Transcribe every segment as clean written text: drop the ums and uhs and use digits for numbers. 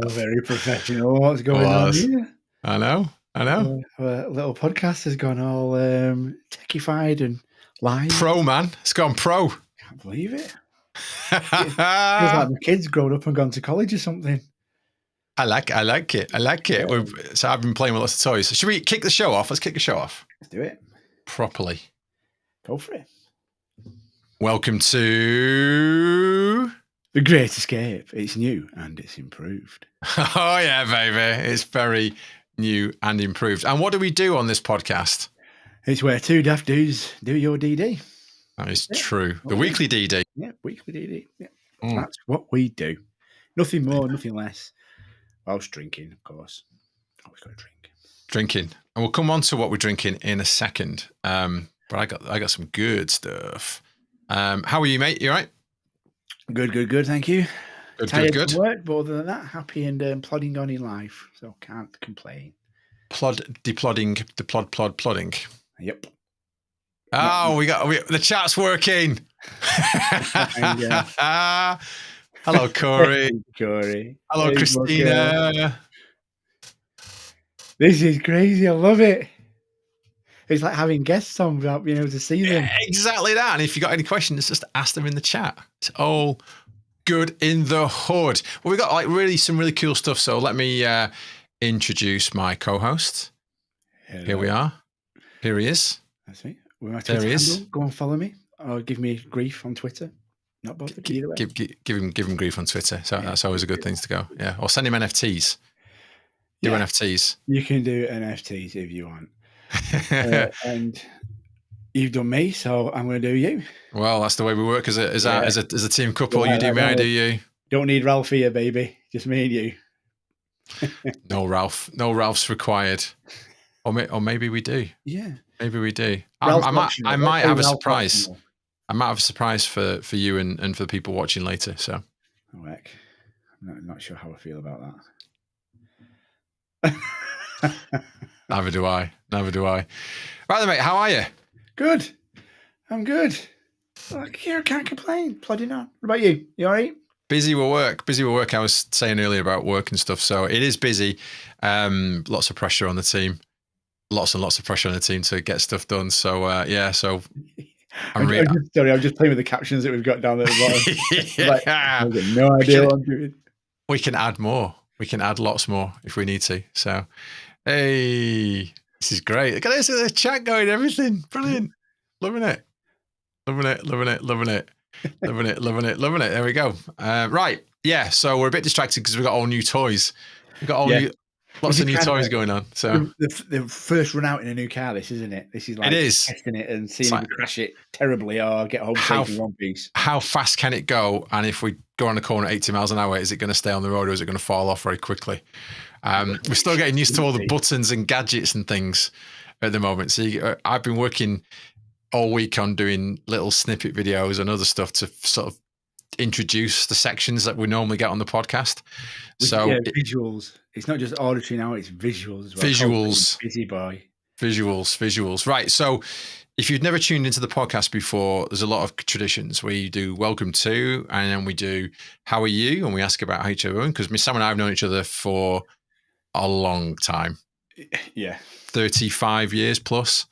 Very professional. What's going on here? I know. Our little podcast has gone all techified and live. Pro, man. It's gone pro. Can't believe it. Feels like the kids grown up and gone to college or something. I like it. Yeah. So I've been playing with lots of toys. So should we kick the show off? Let's kick the show off. Let's do it. Properly. Go for it. Welcome to... The Great EscAPE. It's new and it's improved. Oh, yeah, baby. It's very new and improved. And what do we do on this podcast? It's where two daft dudes do your DD. That is true. The weekly DD. Yeah, weekly DD. Yeah. That's what we do. Nothing more, nothing less. Whilst drinking, of course. Always got to drink. Drinking. And we'll come on to what we're drinking in a second. But I got some good stuff. How are you, mate? You all right? Good. Thank you. Good. From work, but other than that, happy and plodding on in life. So can't complain. Plodding. Yep. Oh, the chat's working. Hello, Corey. Hello, Christina. This is crazy. I love it. It's like having guests on without being able to see them. Yeah, exactly that. And if you got any questions, just ask them in the chat. It's all good in the hood. Well, we got some really cool stuff. So let me introduce my co-host. Hello. Here we are. Here he is. That's me. There he is. Go and follow me or give me grief on Twitter. Not bothered. Give him grief on Twitter. So that's always a good thing to go. Yeah. Or send him NFTs. Do NFTs. You can do NFTs if you want. And you've done me, so I'm going to do you. Well, that's the way we work as a team couple. You do me, I do you. Don't need Ralph here, baby. Just me and you. No Ralph's required. Or maybe we do. Yeah. Maybe we do. I might have a surprise. I might have a surprise for you and for the people watching later. So. Oh, heck. I'm not sure how I feel about that. Neither do I. Right then, mate, how are you? Good. I'm good. I can't complain. Plodding on. What about you? You all right? Busy with work. I was saying earlier about work and stuff. So it is busy. Lots of pressure on the team. Lots and lots of pressure on the team to get stuff done. So, so... I'm just playing with the captions that we've got down there at the bottom. I've got no idea what I'm doing. We can add more. We can add lots more if we need to. So, hey, this is great. Look at this, the chat going, everything. Brilliant. Loving it. There we go. Right. Yeah. So we're a bit distracted because we've got all new toys. We've got lots of new toys going on. So the first run out in a new car, this isn't it? This is like testing it and seeing if we crash it terribly or get home safe in one piece. How fast can it go? And if we go on a corner at 80 miles an hour, is it going to stay on the road or is it going to fall off very quickly? We're still getting used to all the buttons and gadgets and things at the moment. So I've been working all week on doing little snippet videos and other stuff to sort of introduce the sections that we normally get on the podcast. Visuals. It's not just auditory now, it's visuals as well. Visuals. Busy boy. Visuals. Right. So if you've never tuned into the podcast before, there's a lot of traditions. We do welcome to, and then we do how are you? And we ask about how each other, because Sam and I have known each other for a long time. Yeah. 35 years plus.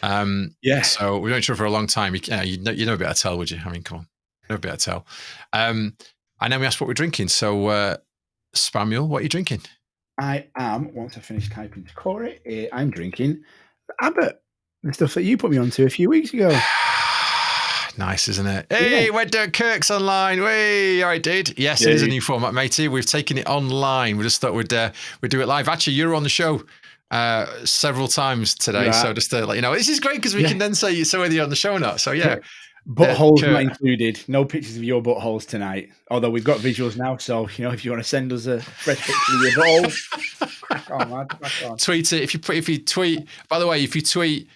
So we've known each other for a long time. You'd never be able to tell, would you? I mean, come on. Never be able to tell. And then we asked what we're drinking. So, Spamuel, what are you drinking? I am, once I finish typing to Corey, I'm drinking Abbott, the stuff that you put me onto a few weeks ago. Nice, isn't it? Hey, Wed Dirt Kirk's online. Hey, all right, dude. Yes, it is a new format, matey. We've taken it online. We just thought we'd do it live. Actually, you were on the show several times today. Right. So just to let you know, this is great because we can then say whether you're on the show or not. So, yeah. Buttholes not included. No pictures of your buttholes tonight. Although we've got visuals now, so if you want to send us a fresh picture of your buttholes, crack on, man. Crack on. Tweet it. If you tweet. By the way, if you tweet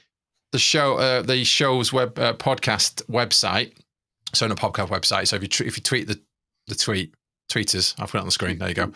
the show's podcast website, so not podcast website. So if you tweet the tweeters, I'll put it on the screen. There you go.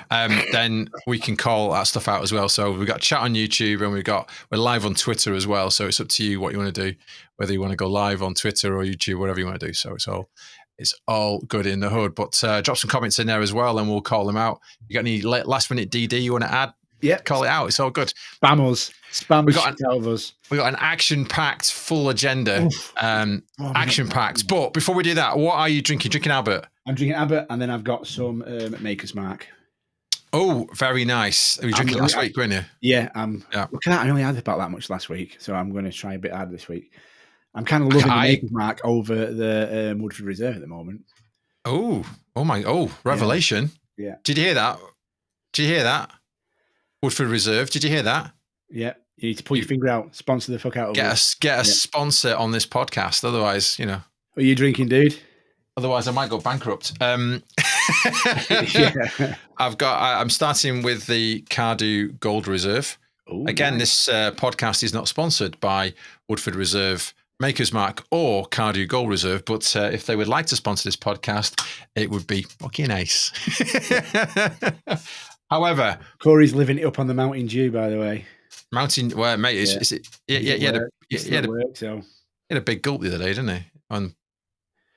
Then we can call that stuff out as well. So we've got chat on YouTube and we're live on Twitter as well. So it's up to you what you want to do, whether you want to go live on Twitter or YouTube, whatever you want to do. So it's all It's all good in the hood. But drop some comments in there as well, and we'll call them out. You got any last minute DD you want to add? Yeah, call it out. It's all good. Spam us. Spam shit out of us. We got an action-packed full agenda. Action-packed. But before we do that, what are you drinking? Drinking Albert? I'm drinking Albert, and then I've got some Maker's Mark. Oh, very nice. Were you drinking last week, weren't you? Yeah. Look at that. I only had about that much last week, so I'm going to try a bit harder this week. I'm kind of loving the Maker's Mark over the Woodford Reserve at the moment. Oh, revelation. Yeah. Did you hear that? Woodford Reserve. Did you hear that? Yeah. You need to pull your finger out. Sponsor the fuck out of us. Get a sponsor on this podcast. Otherwise, What are you drinking, dude? Otherwise, I might go bankrupt. I'm starting with the Cardew Gold Reserve. Ooh, again, nice. This podcast is not sponsored by Woodford Reserve, Maker's Mark, or Cardew Gold Reserve. But if they would like to sponsor this podcast, it would be fucking nice. However, Corey's living it up on the Mountain Dew, by the way. Mate, is it? Yeah, he had a big gulp the other day, didn't he? On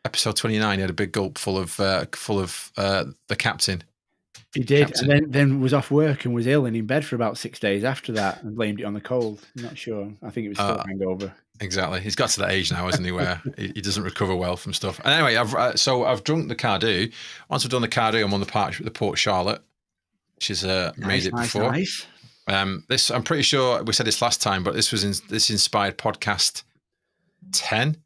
episode 29, he had a big gulp full of the captain. He did, and then was off work and was ill and in bed for about 6 days after that, and blamed it on the cold. I'm not sure. I think it was still a hangover. Exactly. He's got to that age now, hasn't he, where he doesn't recover well from stuff. And anyway, I've drunk the Cardew. Once I've done the Cardew, I'm on the Port Charlotte, which is made it before. Nice. This, I'm pretty sure we said this last time, but this inspired podcast 10.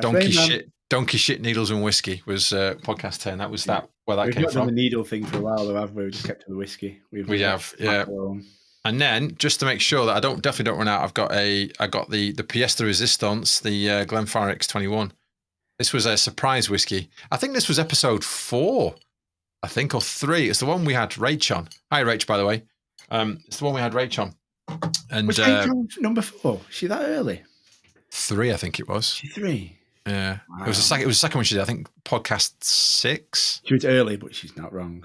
Donkey shit needles and whiskey was podcast 10. That was where that came from. We've not done the needle thing for a while, though, have we? We just kept to the whiskey. We have, yeah. And then just to make sure that I definitely don't run out, I got the pièce de résistance, the Glenfarclas 21. This was a surprise whiskey. I think this was episode 4, or 3. It's the one we had Rach on. Hi, Rach, by the way. It's the one we had Rach on. And was Rach on number 4? Is she that early? 3, I think it was. 3. Yeah, wow. It was the second one she did. I think podcast 6. She was early, but she's not wrong.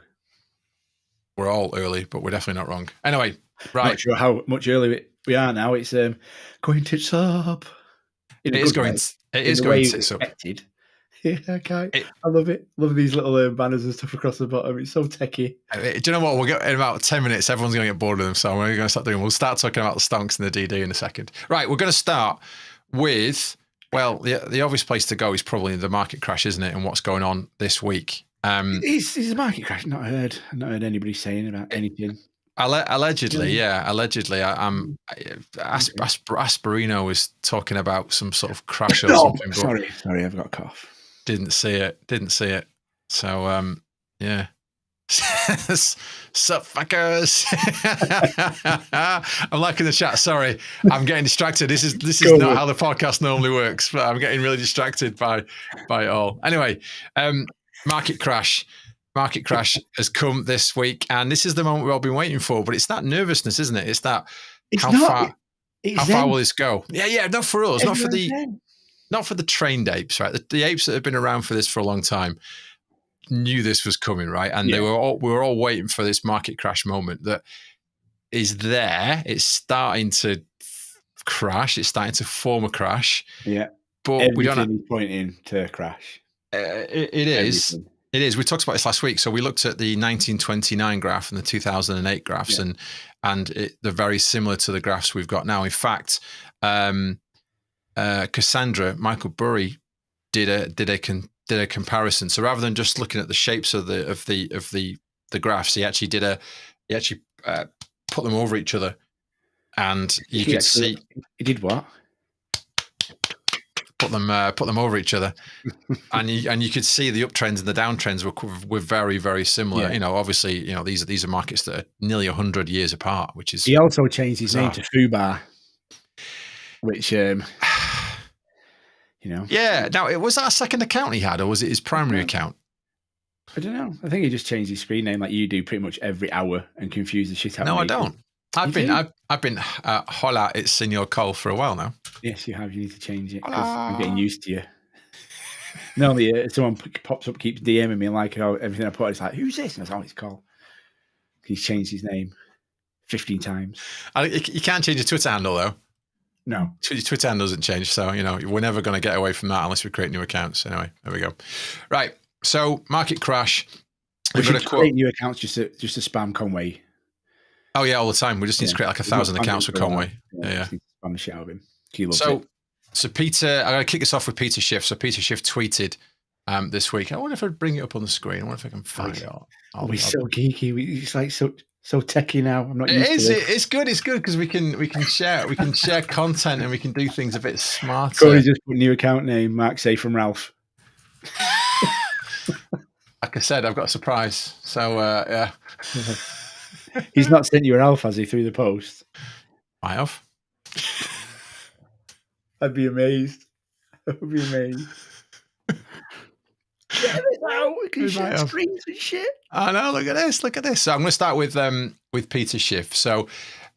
We're all early, but we're definitely not wrong. Anyway, right. Not sure how much early we are now. It's going tits up. It is going tits up. Yeah, okay. I love it. Love these little banners and stuff across the bottom. It's so techie. Do you know what? We'll get in about 10 minutes. Everyone's going to get bored of them, so we're going to start doing. We'll start talking about the Stonks and the DD in a second. Right, we're going to start with. Well, the obvious place to go is probably the market crash, isn't it? And what's going on this week? Is a market crash? I've not heard anybody saying about anything. Allegedly, yeah. Allegedly, Asperino was talking about some sort of crash or something. But sorry, I've got a cough. Didn't see it. So, yeah. Sup, fuckers. I'm liking the chat. Sorry, I'm getting distracted. This is not how the podcast normally works, but I'm getting really distracted by it all. Anyway, market crash has come this week, and this is the moment we've all been waiting for. But it's that nervousness, isn't it? It's that how far will this go? Yeah. Not for us, not for the trained apes, right? The apes that have been around for this for a long time knew this was coming, right? And we were all waiting for this market crash moment that is there. It's starting to crash. It's starting to form a crash. Yeah, but we don't have pointing to crash. It is. We talked about this last week. So we looked at the 1929 graph and the 2008 graphs, and they're very similar to the graphs we've got now. In fact, Cassandra Michael Burry did a comparison. So rather than just looking at the shapes of the graphs, he actually put them over each other, and you could see. He did what? Put them over each other, and you could see the uptrends and the downtrends were very, very similar. Yeah. Obviously, these are markets that are nearly 100 years apart, which is. He also changed his name to Fubar, which Yeah. Now, was that a second account he had, or was it his primary account? I don't know. I think he just changed his screen name like you do pretty much every hour and confuse the shit out of me. No, I don't. I've been hola, it's Senor Cole for a while now. Yes, you have. You need to change it. I'm getting used to you. Normally, someone pops up, keeps DMing me, and like everything I put, it's like, who's this? And that's how it's called. He's changed his name 15 times. You can't change your Twitter handle though. No. Twitter handle doesn't change. So, we're never going to get away from that unless we create new accounts. Anyway, there we go. Right. So market crash. We should create new accounts just to spam Conway. Oh yeah, all the time. We just need to create like 1,000 accounts for Conway. Yeah. Spam the shit out of him. So Peter, I'm going to kick us off with Peter Schiff. So Peter Schiff tweeted this week. I wonder if I'd bring it up on the screen. I wonder if I can find it. We're so geeky. It's like so techie now. I'm not used to it. It's good. It's good because we can share content and we can do things a bit smarter. Corey just put new account name, Mark Say from Ralph. Like I said, I've got a surprise. So yeah. He's not sent you a Ralph, has he, through the post? I have. I'd be amazed. Get this out. We can share screens and shit. I know. Look at this. So I'm going to start with Peter Schiff. So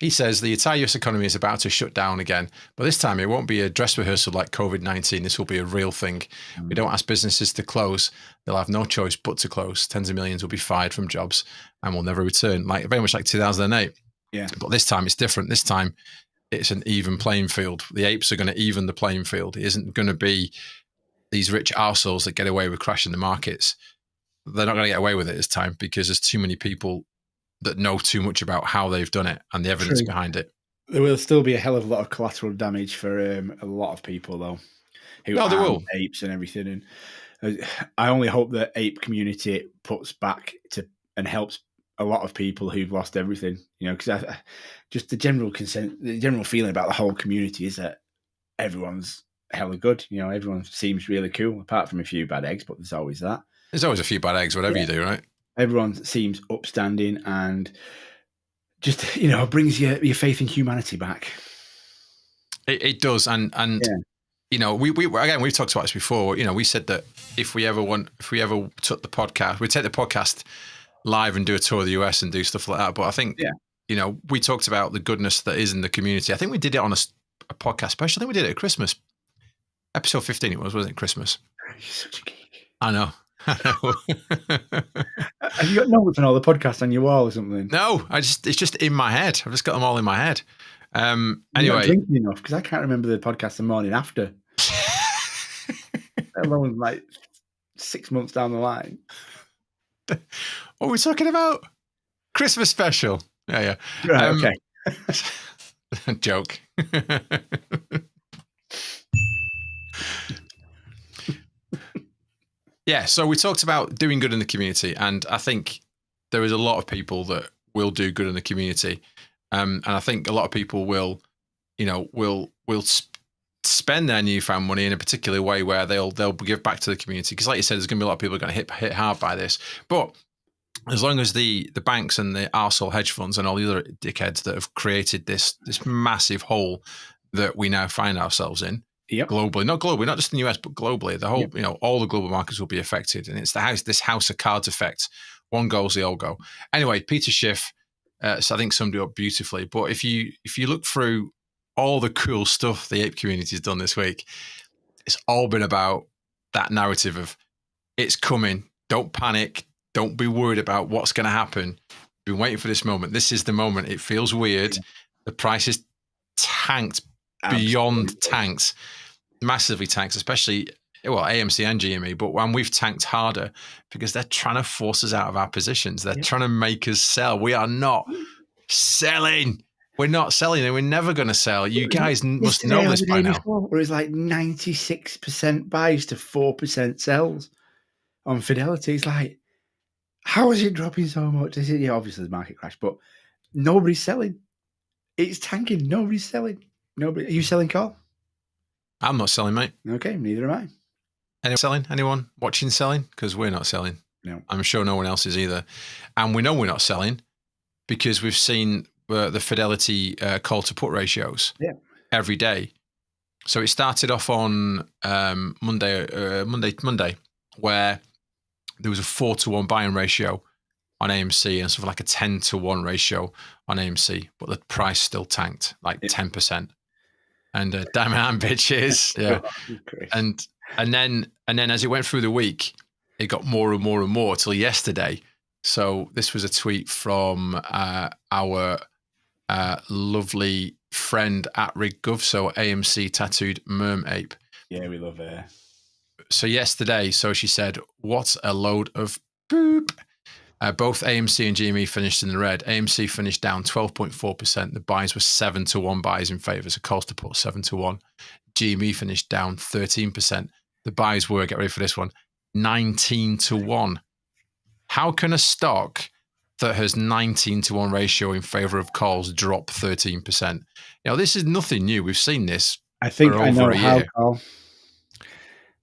he says the entire US economy is about to shut down again, but this time it won't be a dress rehearsal like COVID-19. This will be a real thing. We don't ask businesses to close. They'll have no choice but to close. Tens of millions will be fired from jobs and will never return, very much like 2008. Yeah. But this time it's different. This time it's an even playing field. The apes are going to even the playing field. It isn't going to be these rich arseholes that get away with crashing the markets. They're not going to get away with it this time because there's too many people that know too much about how they've done it and the evidence behind it. There will still be a hell of a lot of collateral damage for a lot of people, though. There will. Apes and everything. And I only hope the ape community puts back to and helps a lot of people who've lost everything. Because just the general feeling about the whole community is that everyone's hella good. Everyone seems really cool, apart from a few bad eggs, but there's always that. There's always a few bad eggs, whatever you do, right? Everyone seems upstanding and just, brings your faith in humanity back. It does. And we've talked about this before. We said that if we ever took the podcast, we'd take the podcast live and do a tour of the US and do stuff like that. But I think, we talked about the goodness that is in the community. I think we did it on a podcast special. I think we did it at Christmas. Episode 15 wasn't it, Christmas? You're such a geek. I know. Have you got notes on all the podcasts on your wall or something? No, it's just in my head. I've just got them all in my head. You're not drinking enough because I can't remember the podcast the morning after. Let alone like 6 months down the line. What are we talking about? Christmas special. Yeah. Right, okay. Joke. Yeah, so we talked about doing good in the community, and I think there is a lot of people that will do good in the community, and I think a lot of people will spend their newfound money in a particular way where they'll give back to the community. Because, like you said, there's going to be a lot of people going to hit hard by this, but as long as the banks and the arsehole hedge funds and all the other dickheads that have created this massive hole that we now find ourselves in. Yep. Globally, not just in the US, but globally, the whole, all the global markets will be affected, and it's this house of cards effect. One goes, they all go. Anyway, Peter Schiff, so I think summed it up beautifully. But if you look through all the cool stuff the ape community has done this week, it's all been about that narrative of it's coming. Don't panic. Don't be worried about what's going to happen. We've been waiting for this moment. This is the moment. It feels weird. The price is tanked. Beyond tanks, massively tanks, especially AMC and GME, but when we've tanked harder because they're trying to force us out of our positions. They're trying to make us sell. We are not selling. We're not selling, and we're never going to sell. You guys must know this by now. Where it's like 96% buys to 4% sells on Fidelity. It's like, how is it dropping so much? Obviously the market crash, but nobody's selling. It's tanking. Nobody's selling. Nobody. Are you selling, Carl? I'm not selling, mate. Okay, neither am I. Anyone selling? Anyone watching selling? Because we're not selling. No. I'm sure no one else is either. And we know we're not selling because we've seen the Fidelity call to put ratios every day. So it started off on Monday, where there was a 4-to-1 buying ratio on AMC and sort of like a 10-to-1 ratio on AMC, but the price still tanked like 10%. And damn it, I'm bitches. Yeah. And then as it went through the week, it got more and more and more till yesterday. So this was a tweet from our lovely friend at RigGov, so AMC Tattooed Merm Ape. Yeah, we love her. So yesterday, she said, what a load of poop. Both AMC and GME finished in the red. AMC finished down 12.4%. The buys were 7-1 buys in favour. So calls to put 7-1. GME finished down 13%. The buys were, get ready for this one, 19-1. How can a stock that has 19-1 ratio in favour of calls drop 13%? This is nothing new. We've seen this. I think I know how, Carl.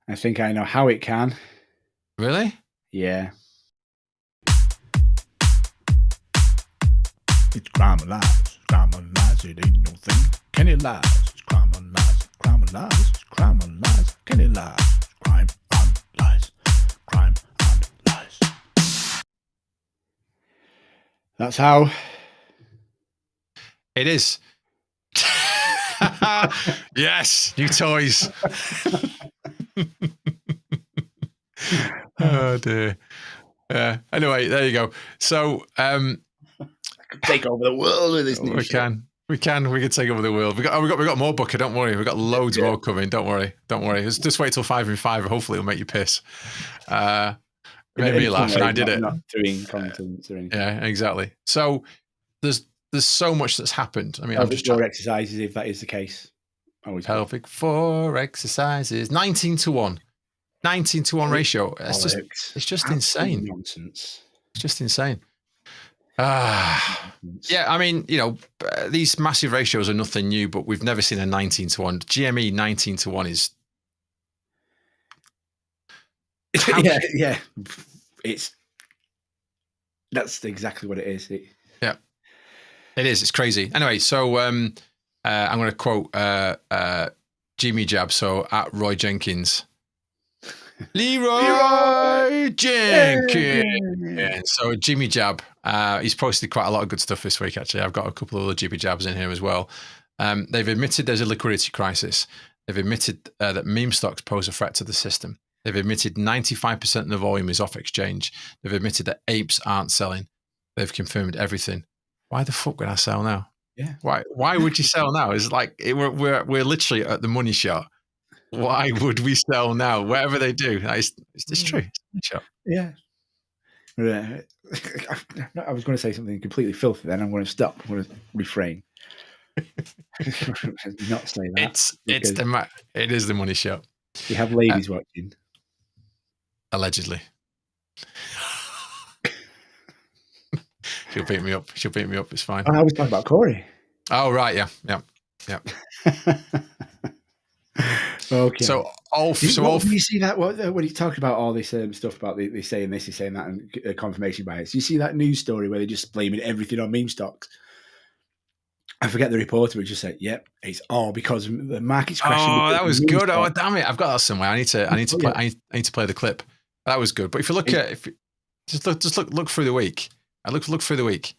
I think I know how it can. Really? Yeah. It's crime and lies. Crime and lies. It ain't no thing. Can it lies? It's crime and lies. Crime and lies. It's crime and lies. Can it lies? Crime and lies. Crime and lies. That's how. It is. Yes, new toys. Oh dear. Anyway, there you go. So take over the world with this new we can take over the world. We got more, Booker, don't worry. We've got loads more coming. Don't worry. Just wait till 5 in 5. Hopefully it'll make you piss. It made me laugh and I did it. Not doing contents or anything. Yeah, exactly. So there's so much that's happened. I mean, I'm just trying exercises if that is the case. Always pelvic floor exercises. 19-1. 19-1 ratio. It's just insane. Nonsense. It's just insane. Yeah, I mean, these massive ratios are nothing new, but we've never seen a 19-1. GME 19-1 is. Yeah. That's exactly what it is. Yeah, it is. It's crazy. Anyway, so I'm going to quote Jimmy Jab. So at Roy Jenkins. Leroy Jenkins. So Jimmy Jab, he's posted quite a lot of good stuff this week, actually. I've got a couple of other Jimmy Jabs in here as well. They've admitted there's a liquidity crisis. They've admitted that meme stocks pose a threat to the system. They've admitted 95% of the volume is off exchange. They've admitted that apes aren't selling. They've confirmed everything. Why the fuck would I sell now? Yeah. Why would you sell now? It's like we're literally at the money shot. Why would we sell now? Whatever they do, it's true. It's yeah. I was going to say something completely filthy. Then I'm going to stop. I'm going to refrain. Not say that. It is the money shot. You have ladies watching. Allegedly. She'll beat me up. It's fine. I was talking about Corey. Oh right, yeah. Okay. So you see that when he talked about all this stuff about they saying this, he's saying that, and confirmation bias. You see that news story where they're just blaming everything on meme stocks. I forget the reporter, but just said, "Yep, it's all because the market's crashing." Oh, that was good. Oh, damn it! I've got that somewhere. I need to play the clip. That was good. But if you look look through the week. Look through the week.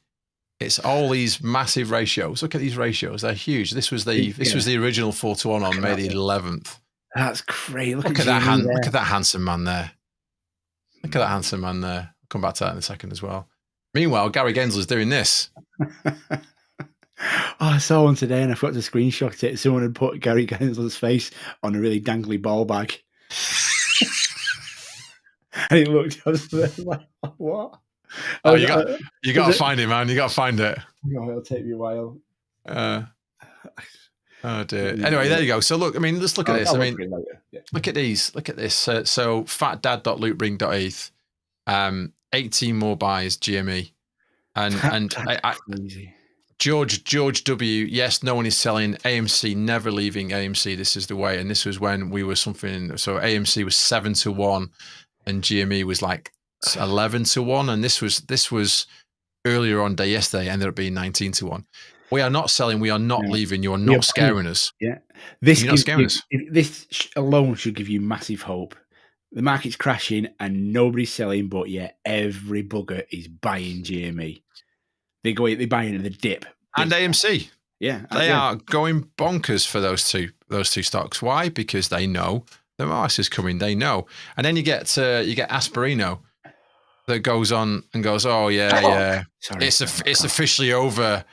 It's all these massive ratios. Look at these ratios; they're huge. This was the original 4-1 on May the 11th. That's crazy. Look at that Look at that handsome man there. Look at that handsome man there. I'll come back to that in a second as well. Meanwhile, Gary Gensler's doing this. I saw one today and I forgot to screenshot it. Someone had put Gary Gensler's face on a really dangly ball bag. And it looked like, what? Oh, you got to find it, man. You got to find it. Oh, it'll take me a while. Oh dear. Anyway, there you go. So look, I mean, let's look at this. I mean, look at these. Look at this. So fatdad.lootring.eth, 18 more buys GME, and George W. Yes, no one is selling. AMC never leaving AMC. This is the way. And this was when we were something. So AMC was 7-1, and GME was like 11-1, and this was earlier on day yesterday. Ended up being 19-1. We are not selling. We are not leaving. You are not scaring us. Yeah, you're not scaring us. This alone should give you massive hope. The market's crashing and nobody's selling, but yet every bugger is buying GME. They're buying in the dip. And AMC. Yeah, they are going bonkers for those two stocks. Why? Because they know the MOASS is coming. They know, and then you get Asperino that goes on and goes, oh yeah, it's officially over.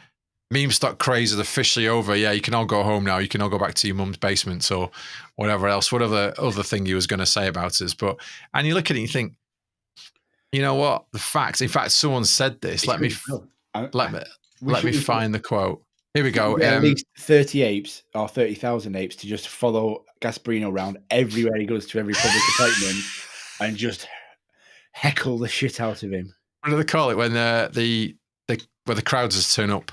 meme stock craze is officially over. Yeah, you can all go home now. You can all go back to your mum's basement or whatever else, whatever other thing you was going to say about us. And you look at it and you think, you know what? In fact, someone said this. Let me find the quote. Here we go. At least 30 apes or 30,000 apes to just follow Gasparino around everywhere he goes to every public appointment and just heckle the shit out of him. What do they call it when the crowds just turn up?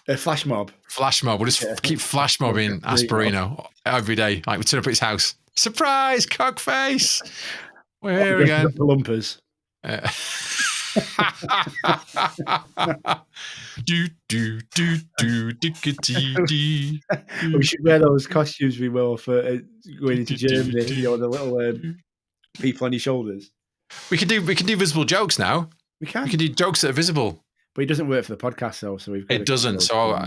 A flash mob. Flash mob. We'll just keep flash mobbing Asperino every day. Like we turn up at his house. Surprise, cockface. We're here again. The lumpers. We should wear those costumes we wore for going into Germany. The little people on your shoulders. We can do visible jokes now. We can do jokes that are visible. But it doesn't work for the podcast, though. So it doesn't. So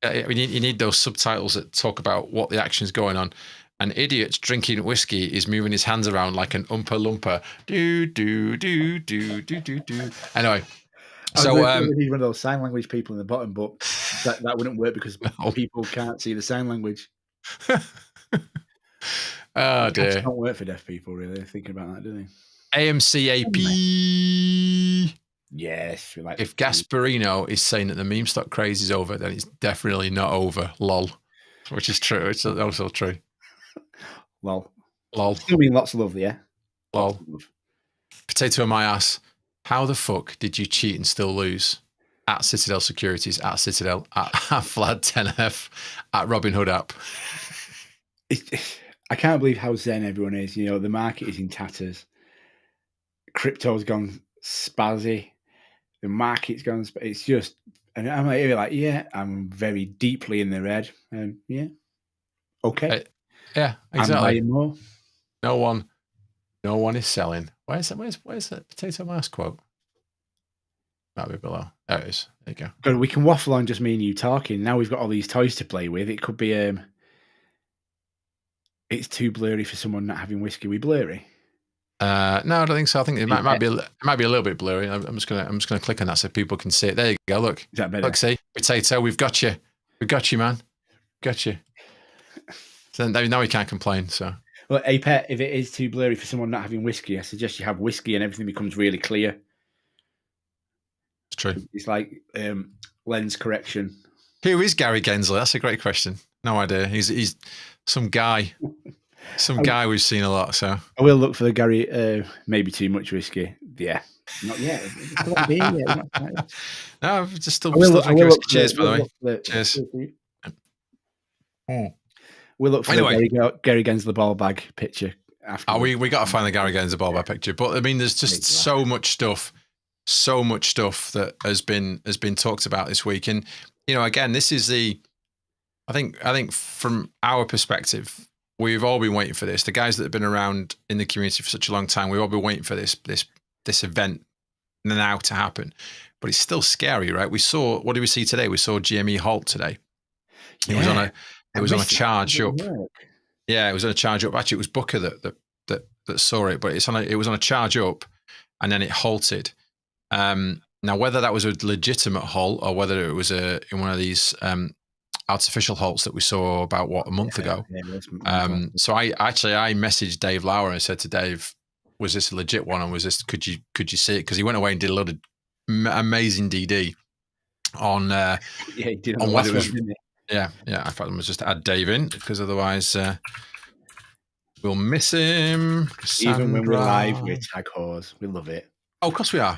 you need those subtitles that talk about what the action's going on. An idiot drinking whiskey is moving his hands around like an Oompa Loompa. Do, do, do, do, do, do, do. Anyway. So we need one of those sign language people in the bottom, but that wouldn't work because people can't see the sign language. Oh, dear. It don't work for deaf people, really. They're thinking about that, don't they? AMCAP. Yes. We like if Gasparino is saying that the meme stock craze is over, then it's definitely not over. Lol. Which is true. It's also true. Lol. Still mean lots of love, yeah? Lol. Potato in my ass. How the fuck did you cheat and still lose? At Citadel Securities, at Citadel, at Vlad10F, at Robin Hood app. I can't believe how zen everyone is. You know, the market is in tatters. Crypto's gone spazzy. The market's gone. It's just, and I'm like, yeah, I'm very deeply in the red. Yeah, okay. Yeah, exactly. I'm buying more. No one is selling. Where's that Potato Mouse quote? Might be below. There it is. There you go. God, we can waffle on just me and you talking. Now we've got all these toys to play with. It could be it's too blurry for someone not having whiskey. We blurry? No, I don't think so. I think it might be a little bit blurry. I'm just gonna click on that so people can see it. There you go. Look. Is that better? Look, see, Potato. We've got you. We got you, man. Got you. So now we can't complain. So. Well, Apey, if it is too blurry for someone not having whiskey, I suggest you have whiskey and everything becomes really clear. It's true. It's like lens correction. Who is Gary Gensler? That's a great question. No idea. He's some guy. Some guy we've seen a lot. So I will look for the Gary. Maybe too much whiskey. Yeah, not yet. No, just still drinking whiskey. Cheers, by the way. Cheers. We'll look for the Gary Gensler ball bag picture after. We got to find the Gary Gensler ball bag picture. But I mean, there's just so much stuff that has been talked about this week. And you know, again, this is I think from our perspective, we've all been waiting for this. The guys that have been around in the community for such a long time, we've all been waiting for this event now to happen. But it's still scary, right? What did we see today? We saw GME halt today. It was on a charge up. Yeah, it was on a charge up. Actually, it was Booker that saw it, but it was on a charge up, and then it halted. Now, whether that was a legitimate halt or whether it was in one of these artificial halts that we saw about a month ago. So I messaged Dave Lauer and said to Dave, "Was this a legit one, or was this? Could you see it?" Because he went away and did a lot of amazing DD on he did on whether it was. Didn't he? Yeah. I thought I must just add Dave in because otherwise we'll miss him. Cassandra. Even when we're live, we're tag whores. We love it. Oh, of course we are.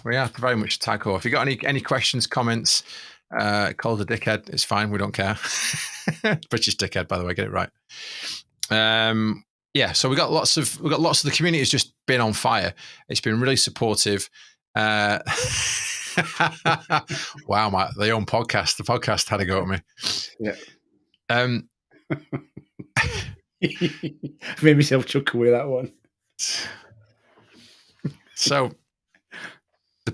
We are very much a tag whore. If you got any questions, comments, call us a dickhead. It's fine. We don't care. British dickhead, by the way. Get it right. Yeah. So we got lots of the community has just been on fire. It's been really supportive. Wow, the own podcast. The podcast had a go at me. Yeah. Made myself chuckle with that one. So the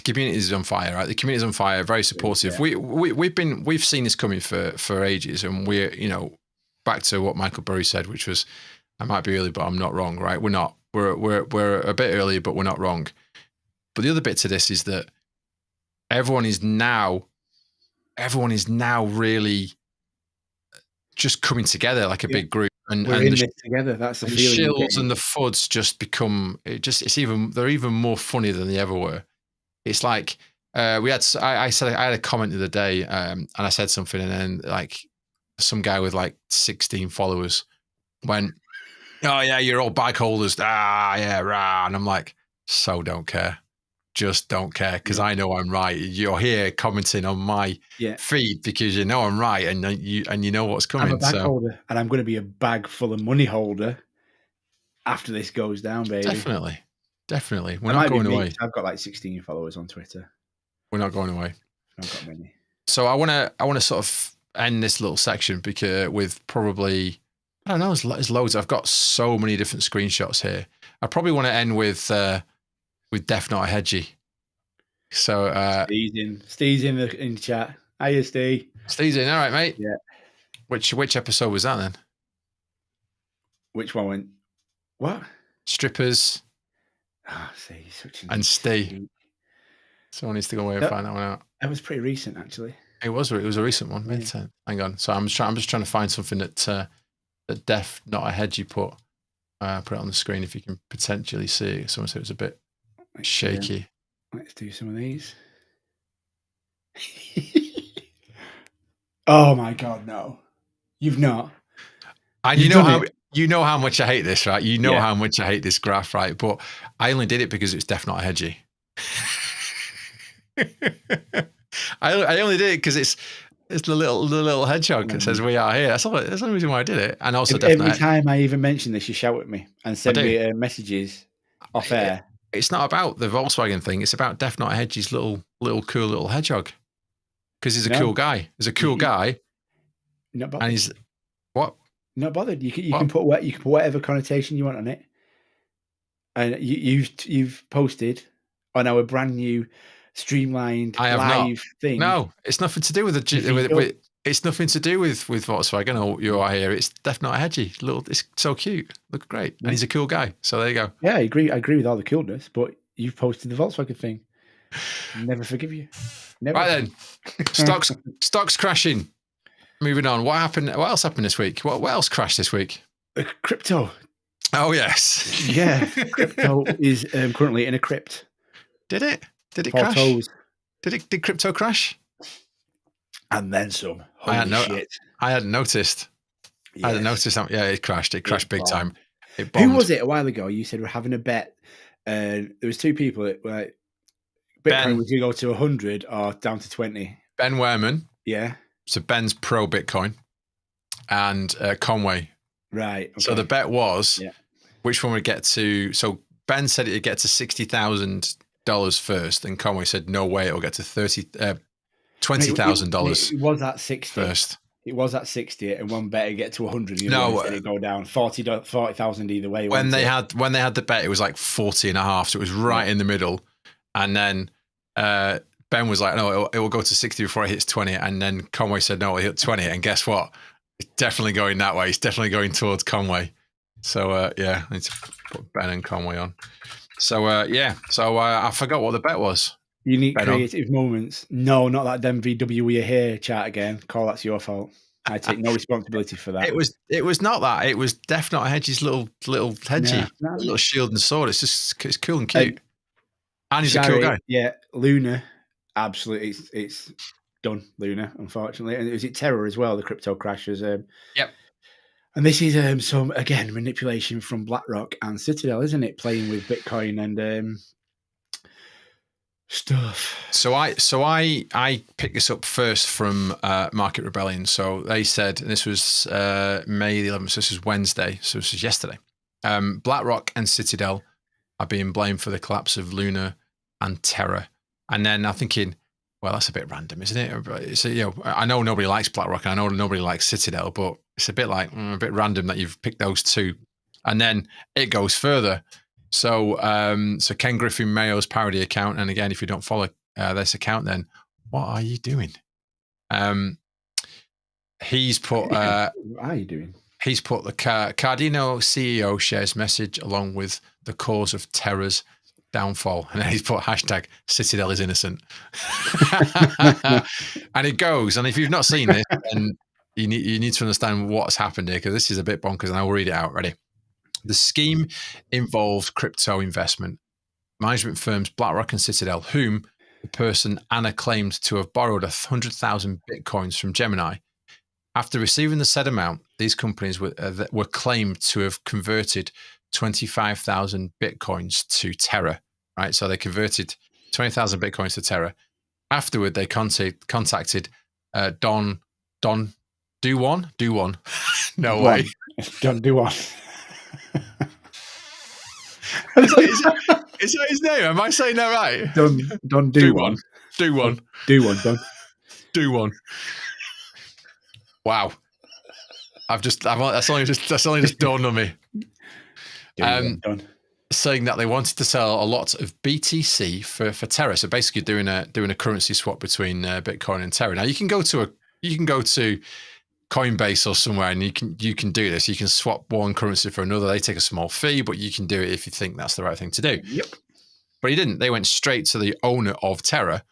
community is on fire, right? The community is on fire, very supportive. Yeah. We've seen this coming for ages, and we're back to what Michael Burry said, which was, I might be early, but I'm not wrong, right? We're not. We're a bit early, but we're not wrong. But the other bit to this is that everyone is now really just coming together like a big group. And we're in this together. That's the feeling. The shills and the fuds just become. They're even more funny than they ever were. It's like I had a comment the other day, and I said something, and then like some guy with like 16 followers went, "Oh yeah, you're all bike holders, yeah, rah," and I'm like, so don't care. Just don't care because I know I'm right. You're here commenting on my feed because you know I'm right and you know what's coming. I'm a bag holder, and I'm going to be a bag full of money holder after this goes down, baby. Definitely. We're not going away. I've got like 16 followers on Twitter. We're not going away. I've got many. So I want to sort of end this little section because with probably I don't know. There's loads. I've got so many different screenshots here. I probably want to end with Def Not a Hedgie. So Steve's in the chat. Hiya, Steve. Steve's in. All right, mate. Yeah. Which episode was that then? Which one went? What? Strippers. See, such and Steve. Someone needs to go away and find that one out. That was pretty recent, actually. It was a recent one. Yeah. Hang on. So I'm just trying to find something that Def Not a Hedgie put it on the screen if you can potentially see. Someone said it was a bit shaky. Let's do some of these. Oh my God, no! You've not. And you know how much I hate this, right? You know how much I hate this graph, right? But I only did it because it's Def Not a Hedgie. I only did it because it's the little hedgehog that says "We are here." That's the only reason why I did it. And also, every time I even mention this, you shout at me and send me messages off air. It's not about the Volkswagen thing. It's about Def Not a Hedgie's little cool little hedgehog because he's a cool guy. He's a cool guy. Not bothered. And he's what? Not bothered. You can put whatever connotation you want on it. And you've posted on our brand new streamlined live thing. No, it's nothing to do with it's nothing to do with Volkswagen or you are here. It's Def Not a Hedgie. It's so cute. Look great. And he's a cool guy. So there you go. Yeah, I agree with all the coolness, but you've posted the Volkswagen thing. Never forgive you. Never. Right then. Stocks crashing. Moving on. What happened? What else happened this week? What else crashed this week? Crypto. Oh yes. Yeah. Crypto is currently in a crypt. Did it crash? Did crypto crash? And then some. Holy shit. I hadn't noticed. Yes. I hadn't noticed that. Yeah, it crashed. It crashed big time. It bombed. Who was it a while ago? You said we're having a bet. There was two people that were like, Bitcoin was going to go to 100 or down to 20. Ben Wehrman. Yeah. So Ben's pro Bitcoin. And Conway. Right. Okay. So the bet was which one would get to. So Ben said it'd get to $60,000 first, and Conway said no way, it'll get to $20,000. It was at 60 first. It was at 60, and one bet it'd get to 100. And it'd go down 40,000 either way. When they had the bet, it was like 40 and a half, so it was right in the middle. And then Ben was like, no, it will go to 60 before it hits 20. And then Conway said, no, it'll hit 20. And guess what? It's definitely going that way. It's definitely going towards Conway. So, I need to put Ben and Conway on. So, I forgot what the bet was. Unique creative moments. No, not that Dem VW are here chat again. Cole, that's your fault. I take no responsibility for that. It was not that. It was Def Not a Hedgie's little hedgie, little shield and sword. It's cool and cute. And he's a cool guy. Yeah, Luna, absolutely. It's done, Luna, unfortunately. And was it Terror as well, the crypto crashes? Yep. And this is some, again, manipulation from BlackRock and Citadel, isn't it? Playing with Bitcoin and stuff. So I picked this up first from Market Rebellion. So they said, and this was May the 11th, so this is Wednesday, so this is yesterday. BlackRock and Citadel are being blamed for the collapse of Luna and Terra. And then I'm thinking, well, that's a bit random, isn't it? It's, I know nobody likes BlackRock, and I know nobody likes Citadel, but it's a bit like a bit random that you've picked those two. And then it goes further. So Ken Griffin Mayo's parody account, and again, if you don't follow this account, then what are you doing? He's put. What are you doing? He's put the Cardino CEO shares message along with the cause of Terra's downfall. And then he's put hashtag Citadel is innocent. And it goes. And if you've not seen this, then you need to understand what's happened here, because this is a bit bonkers, and I'll read it out. Ready? The scheme involved crypto investment. Management firms BlackRock and Citadel, whom the person Anna claimed to have borrowed 100,000 bitcoins from Gemini. After receiving the said amount, these companies were claimed to have converted 25,000 bitcoins to Terra. Right, so they converted 20,000 bitcoins to Terra. Afterward, they contacted Don. Do one. No way. Don't do one. Is that his name? Am I saying that right? Don't do one. Do one. Do one, Don. Do one. Wow. That's only just dawned on me. Done. Saying that they wanted to sell a lot of BTC for Terra. So basically doing a currency swap between Bitcoin and Terra. Now you can go to Coinbase or somewhere, and you can do this. You can swap one currency for another. They take a small fee, but you can do it if you think that's the right thing to do. Yep. But he didn't. They went straight to the owner of Terra.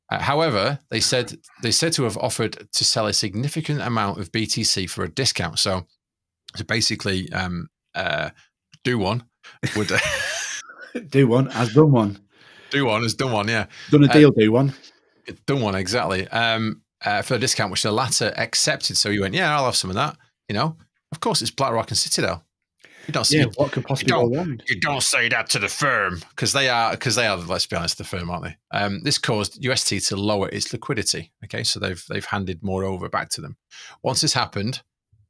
However, they said to have offered to sell a significant amount of BTC for a discount. So basically, do one would do one has done one. Do one has done one. Yeah, done a deal. Do one. Done one exactly. For a discount, which the latter accepted. So he went, yeah, I'll have some of that. Of course, it's BlackRock and Citadel. You don't see. Yeah, what could possibly go wrong? You don't say that to the firm, because they are. Let's be honest, the firm, aren't they? This caused UST to lower its liquidity. Okay, so they've handed more over back to them. Once this happened,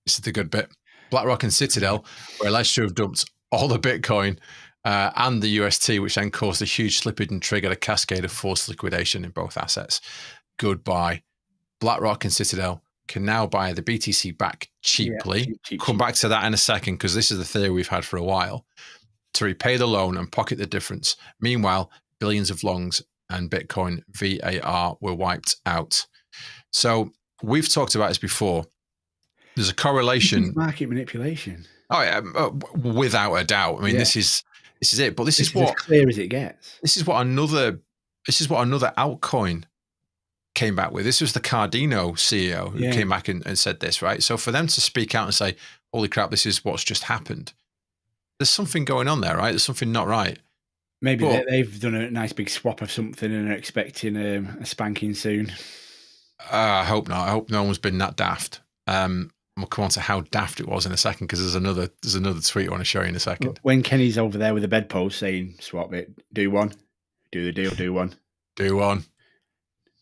this is the good bit. BlackRock and Citadel were alleged to have dumped all the Bitcoin and the UST, which then caused a huge slippage and triggered a cascade of forced liquidation in both assets. Goodbye. BlackRock and Citadel can now buy the BTC back cheaply. Cheap. Come back to that in a second, because this is the theory we've had for a while, to repay the loan and pocket the difference. Meanwhile, billions of longs and Bitcoin VAR were wiped out. So we've talked about this before. There's a correlation. Market manipulation. Oh yeah, without a doubt. I mean, this is it. But this is what, as clear as it gets. This is what another altcoin came back with. This was the Cardino CEO who came back and said this, right? So for them to speak out and say, holy crap, this is what's just happened, there's something going on there, right? There's something not right. Maybe they've done a nice big swap of something and are expecting a spanking soon. I hope not. I hope no one's been that daft. We'll come on to how daft it was in a second, because there's another tweet I want to show you in a second. When Kenny's over there with the bedpost saying, swap it, do one, do the deal, do one. Do one.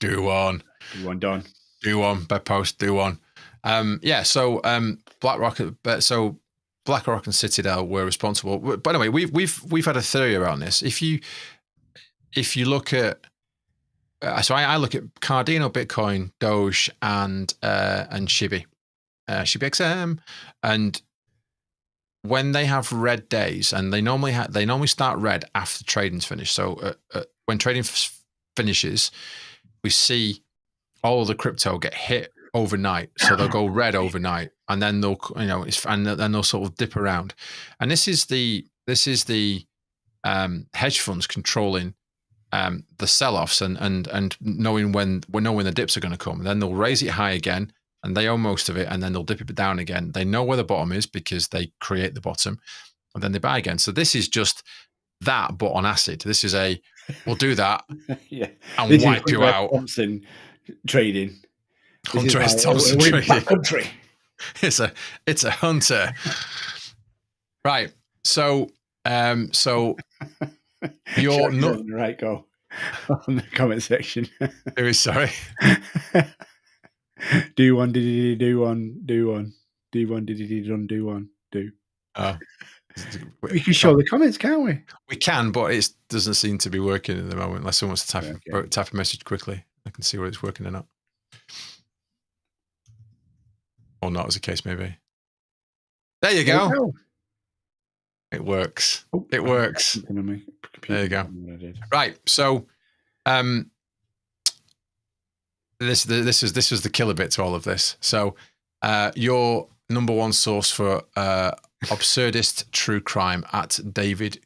Do one. Do one, done. Do one, bedpost, do one. BlackRock and Citadel were responsible. By the way, we've had a theory around this. If you look at, I look at Cardino, Bitcoin, Doge, and Schiffy, Schiffy XM, and when they have red days, and they normally start red after trading's finished. So when trading finishes, we see all the crypto get hit overnight. So they'll go red overnight, and then they'll then they'll sort of dip around. And this is the hedge funds controlling the sell-offs and knowing when the dips are going to come. And then they'll raise it high again, and they own most of it, and then they'll dip it down again. They know where the bottom is because they create the bottom, and then they buy again. So this is just that, but on acid. This is we'll do that and this wipe you out. Thompson trading. Hunter S. Thompson trading. Country. It's a hunter. Right. So you're not right. Go on the comment section. Sorry. Do one. Did do one? Do one. Do one. Did do one? Do. Oh. We can show the comments, can't we? We can, but it doesn't seem to be working at the moment. Unless someone wants to type a message quickly, I can see whether it's working or not. Or not, as a case may be. There you go. It works. It works. There you go. Right. So, this was the killer bit to all of this. So, your number one source for absurdist true crime at David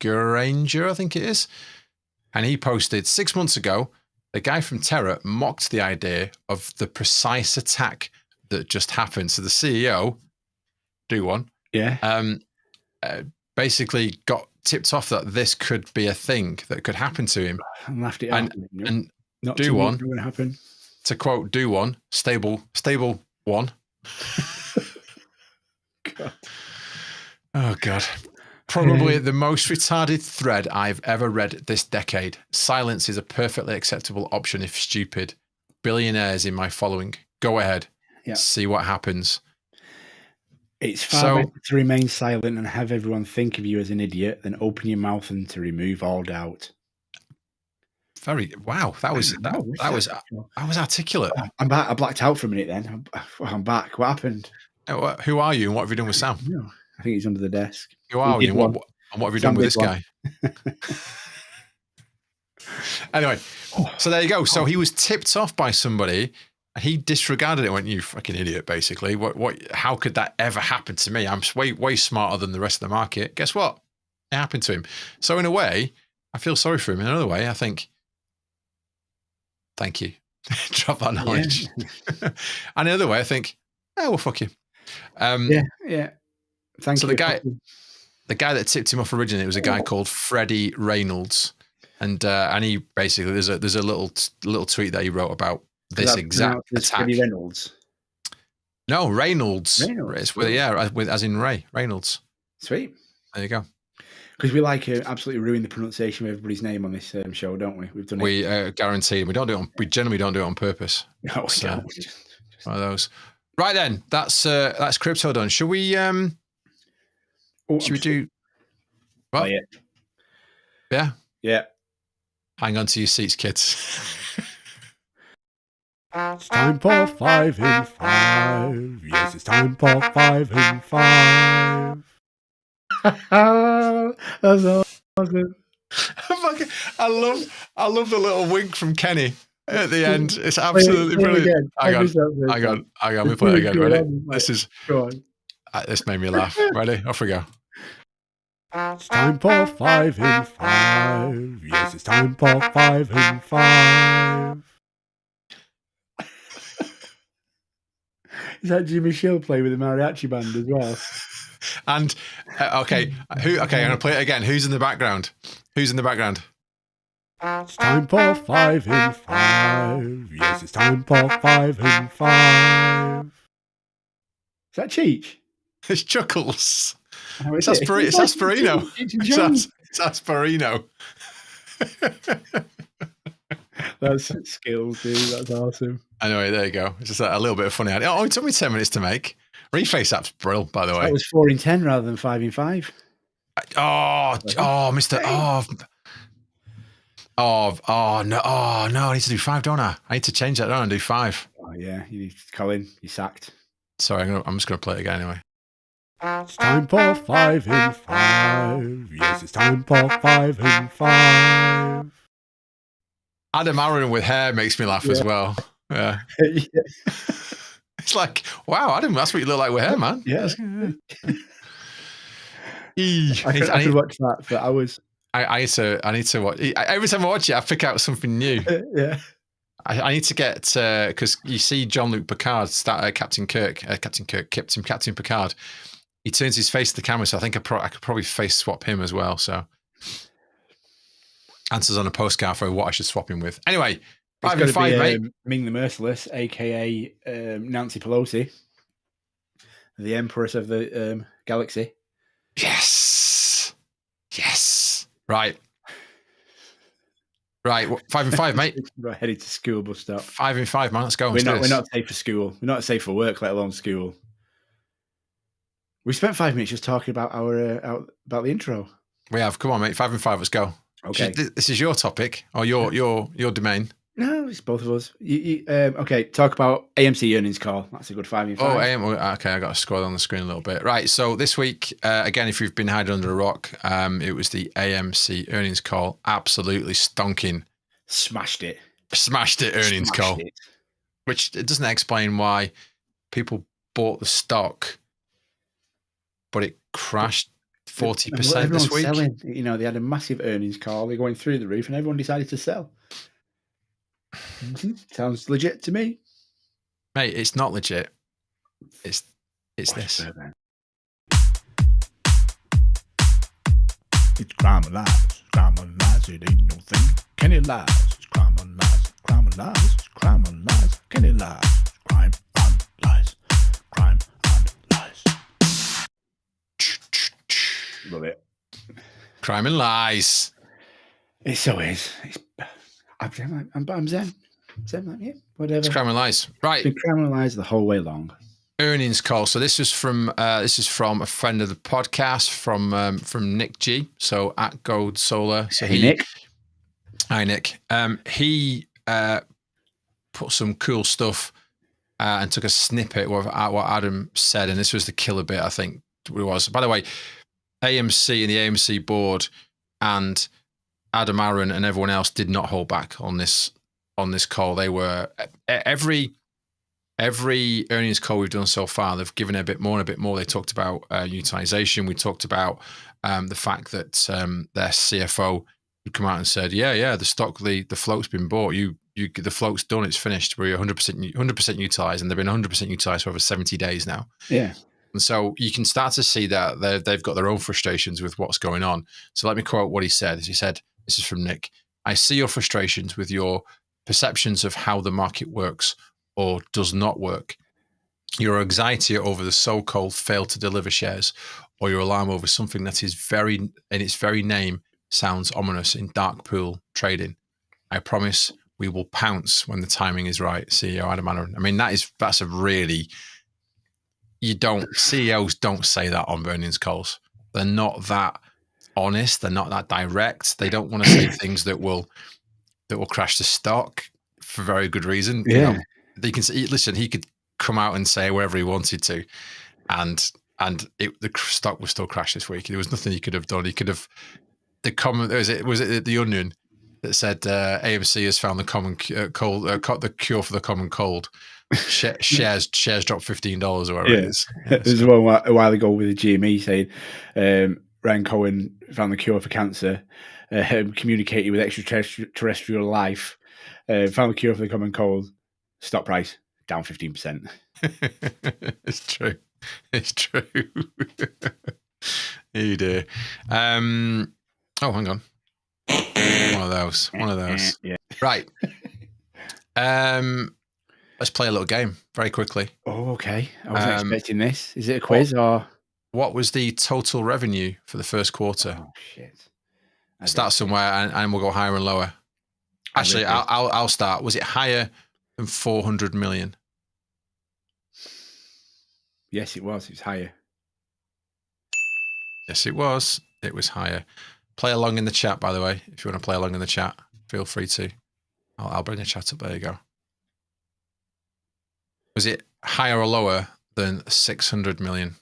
Granger, I think it is. And he posted 6 months ago, the guy from Terra mocked the idea of the precise attack that just happened. So the CEO, do one, basically got tipped off that this could be a thing that could happen to him. And laughed it out. And not do one. Going to happen. To quote, do one, stable one. God. Oh, God. Probably the most retarded thread I've ever read this decade. Silence is a perfectly acceptable option if stupid. Billionaires in my following. Go ahead. Yeah. See what happens. It's far better to remain silent and have everyone think of you as an idiot than open your mouth and to remove all doubt. Wow, that was articulate. I'm back. I blacked out for a minute then. I'm back. What happened? Who are you and what have you done with Sam? No, I think he's under the desk. Who are you and what have you done with this guy? Anyway, so there you go. So he was tipped off by somebody and he disregarded it and went, you fucking idiot, basically. How could that ever happen to me? I'm way smarter than the rest of the market. Guess what? It happened to him. So in a way, I feel sorry for him. In another way, I think, thank you. Drop that knowledge. And the other way, I think, well, fuck you. Yeah. Thank you. So the guy that tipped him off originally was a guy called Freddie Reynolds, and he basically there's a little tweet that he wrote about this exact attack. Freddie Reynolds. No, Reynolds. As in Ray Reynolds. Sweet. There you go. Because we absolutely ruin the pronunciation of everybody's name on this show, don't we? We've done it. We guarantee we don't do it. We generally don't do it on purpose. No, so, one of those. Right then, that's crypto done. Should we? Should we do? What? Oh, yeah. Yeah. Hang on to your seats, kids. It's time for 5 in 5. Yes, it's time for 5 in 5. That's awesome. I love the little wink from Kenny at the end. It's absolutely brilliant. Hang on. Let me play it again. Ready? This made me laugh. Ready? Off we go. It's time for 5 in 5. Yes, it's time for 5 in 5. Is that Jimmy Shill play with the mariachi band as well? And okay, I'm gonna play it again. Who's in the background? It's time for 5 in 5. Yes, it's time for 5 in 5. Is that Cheech? It's Chuckles. It's Asperino. It's Asperino. That's skills, dude. That's awesome. Anyway, there you go. It's just a little bit of funny. Oh, it took me 10 minutes to make. Reface app's brilliant, by the way. That was 4 in 10 rather than 5 in 5. Missed it. No, I need to do 5, don't I? I need to change that, don't I, and do 5. Oh, yeah. You need Colin, you're sacked. Sorry, I'm just going to play it again anyway. It's time for 5 in 5. Yes, it's time for 5 in 5. Adam Aaron with hair makes me laugh as well. Yeah. It's like, wow, Adam, that's what you look like with hair, man. Yeah. I could watch that for hours. I need to watch. Every time I watch it, I pick out something new. Yeah. I need to get, because you see Jean-Luc Picard start Captain Picard. He turns his face to the camera, so I think I could probably face swap him as well. So answers on a postcard for what I should swap him with. Anyway, 5 in 5, mate. Ming the Merciless, aka Nancy Pelosi, the Empress of the Galaxy. Yes. Right. 5 in 5, mate. We're headed to school, bus stop. 5 in 5, man. Let's go. We're not safe for school. We're not safe for work, let alone school. We spent 5 minutes just talking about about the intro. We have. Come on, mate. 5 in 5. Let's go. Okay. This is your topic or your domain. No, it's both of us. Okay, talk about AMC Earnings Call. That's a good 5 in 5. Okay, I got to scroll on the screen a little bit. Right, so this week, again, if you've been hiding under a rock, it was the AMC Earnings Call. Absolutely stonking. Smashed it. Earnings Call. Which it doesn't explain why people bought the stock, but it crashed 40% this week. Selling. You know, they had a massive earnings call. They're going through the roof, and everyone decided to sell. Sounds legit to me, mate. It's not legit. It's this. It's crime and lies. Crime and lies. It ain't no thing. Can it lies? It's crime and lies. Crime and lies. Crime and lies. Can it lies? Crime and lies. Crime and lies. Love it. Crime and lies. It so is. I'm Zen. Zen like you. Whatever. It's crime and lies. Right. It's been crime and lies the whole way long. Earnings call. So this is from a friend of the podcast from Nick G. So at Gold Solar. So Nick. Hi Nick. He put some cool stuff and took a snippet of what Adam said, and this was the killer bit. I think it was. By the way, AMC and the AMC board and Adam Aaron and everyone else did not hold back on this call. They were every earnings call we've done so far, they've given it a bit more and a bit more. They talked about utilization. We talked about the fact that their CFO would come out and said, yeah, the float's been bought. The float's done. It's finished. We're 100% utilized, and they've been 100% utilized for over 70 days now. Yeah. And so you can start to see that they've got their own frustrations with what's going on. So let me quote what he said. He said, this is from Nick, "I see your frustrations with your perceptions of how the market works or does not work. Your anxiety over the so-called fail to deliver shares, or your alarm over something that is in its very name sounds ominous in dark pool trading. I promise we will pounce when the timing is right." CEO Adam Aaron. I mean, that's a really, CEOs don't say that on earnings calls. They're not that honest. They're not that direct. They don't want to say things that will crash the stock for very good reason. Yeah. You know, they can say, listen, he could come out and say whatever he wanted to, and the stock would still crash this week. There was nothing he could have done. He could have was it the Onion that said AMC has found the common cold, the cure for the common cold. Shares dropped $15 or whatever it is. There's one a while ago with the GME saying Ryan Cohen found the cure for cancer, communicated with extraterrestrial life, found the cure for the common cold. Stock price down 15%. It's true. You do. Oh, hang on. One of those. Yeah. Right. Let's play a little game very quickly. Oh, okay. I wasn't expecting this. Is it a quiz or? What was the total revenue for the first quarter? Oh shit! Start somewhere and we'll go higher and lower. Actually, I'll start. Was it higher than 400 million? Yes, it was. It was higher. Yes, it was. It was higher. Play along in the chat, by the way. If you want to play along in the chat, feel free to. I'll bring the chat up. There you go. Was it higher or lower than 600 million?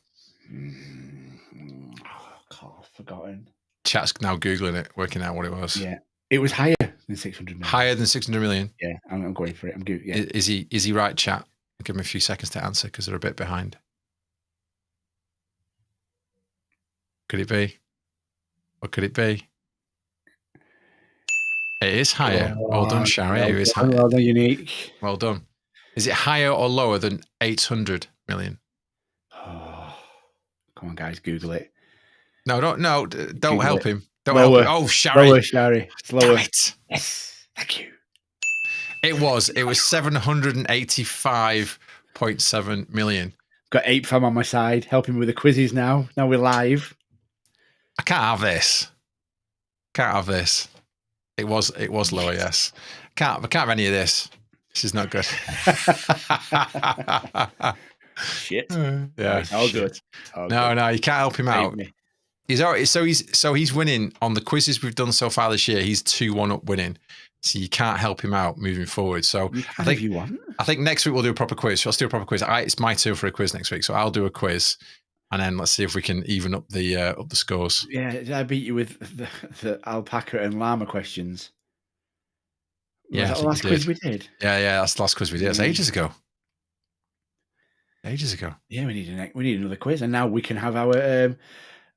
Oh, God, I've forgotten. Chat's now Googling it, working out what it was. Yeah. It was higher than 600 million. Higher than 600 million? Yeah, I'm going for it. Yeah. Is he right, chat? I'll give him a few seconds to answer because they're a bit behind. Could it be? Or could it be? It is higher. Well done, Shari. It is higher. Well done, Unique. Well done. Is it higher or lower than 800 million? Oh, come on, guys, Google it. No, don't help him. Don't lower. help him. Oh, Shari. Lower, Shari. It's lower. Damn it. Yes. Thank you. It was 785.7 million. Got Ape fam on my side, helping with the quizzes now. Now we're live. I can't have this. It was lower, yes. I can't have any of this. This is not good. Shit. Yeah. All good. No, you can't help him out. He's already he's winning on the quizzes we've done so far this year. He's 2-1 up winning. So you can't help him out moving forward. So I think next week we'll do a proper quiz. Let's do a proper quiz. It's my turn for a quiz next week. So I'll do a quiz. And then let's see if we can even up the scores. Yeah, did I beat you with the alpaca and llama questions? Was that the last quiz we did? Yeah, that's the last quiz we did. That's ages ago. Yeah, we need another quiz, and now we can have our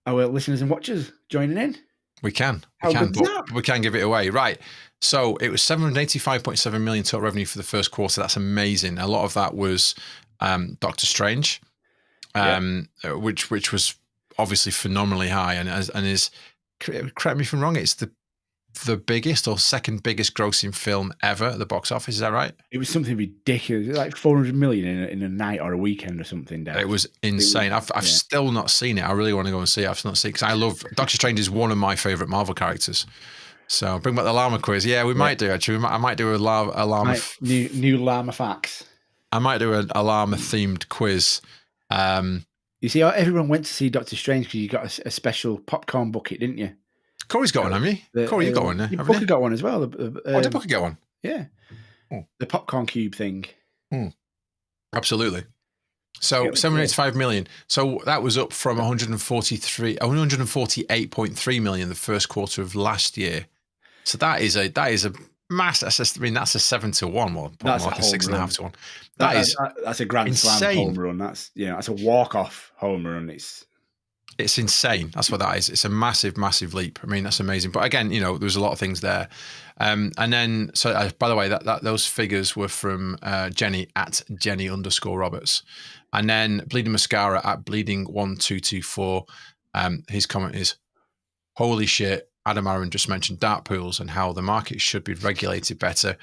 our listeners and watchers joining in? We can, but we can give it away. Right. So it was 785.7 million total revenue for the first quarter. That's amazing. A lot of that was Doctor Strange, which was obviously phenomenally high, and is, correct me if I'm wrong, it's the biggest or second biggest grossing film ever at the box office. Is that right? It was something ridiculous, like 400 million in a night or a weekend or something. It was insane. I've still not seen it. I really want to go and see it. I've not seen it because I love Doctor Strange. Is one of my favorite Marvel characters. So bring back the llama quiz. Yeah, we might do actually. I might do a llama new llama facts. I might do a llama themed quiz. You see, everyone went to see Doctor Strange because you got a special popcorn bucket, didn't you? Corey's got one, haven't you? Corey, you got one, haven't you? Booker got one as well. Did Booker get one? Yeah. The popcorn cube thing. Absolutely. So 785 million. So that was up from 148.3 million the first quarter of last year. So that is a mass. I mean, that's a 7-1. Well, that's like a 6.5 to 1. That's a grand slam home run. That's a walk-off home run. It's insane. That's what that is. It's a massive, massive leap. I mean, that's amazing. But again, there's a lot of things there. And then, so by the way, that those figures were from Jenny at Jenny_Roberts. And then Bleeding Mascara at Bleeding1224. His comment is, holy shit, Adam Aaron just mentioned dart pools and how the market should be regulated better.